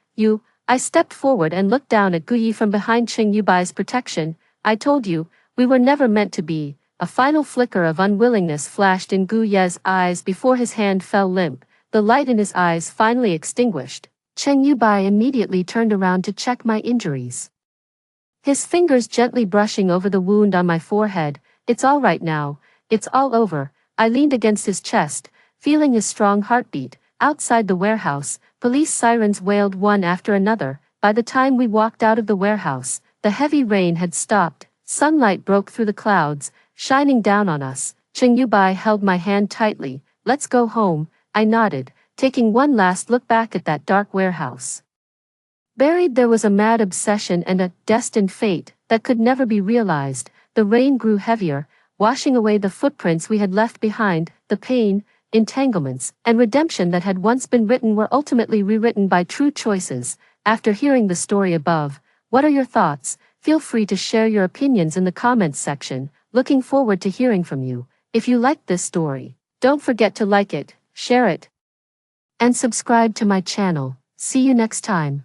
I stepped forward and looked down at Guyi from behind Ching Yubai's protection. I told you, we were never meant to be. A final flicker of unwillingness flashed in Gu Ye's eyes before his hand fell limp, the light in his eyes finally extinguished. Cheng Yubai immediately turned around to check my injuries. His fingers gently brushing over the wound on my forehead. It's all right now, it's all over. I leaned against his chest, feeling his strong heartbeat. Outside the warehouse, police sirens wailed one after another. By the time we walked out of the warehouse, the heavy rain had stopped. Sunlight broke through the clouds, shining down on us. Cheng Yubai held my hand tightly. Let's go home, I nodded, taking one last look back at that dark warehouse. Buried there was a mad obsession and a destined fate that could never be realized. The rain grew heavier, washing away the footprints we had left behind. The pain, entanglements, and redemption that had once been written were ultimately rewritten by true choices. After hearing the story above, what are your thoughts? Feel free to share your opinions in the comments section. Looking forward to hearing from you. If you liked this story, don't forget to like it, share it, and subscribe to my channel. See you next time.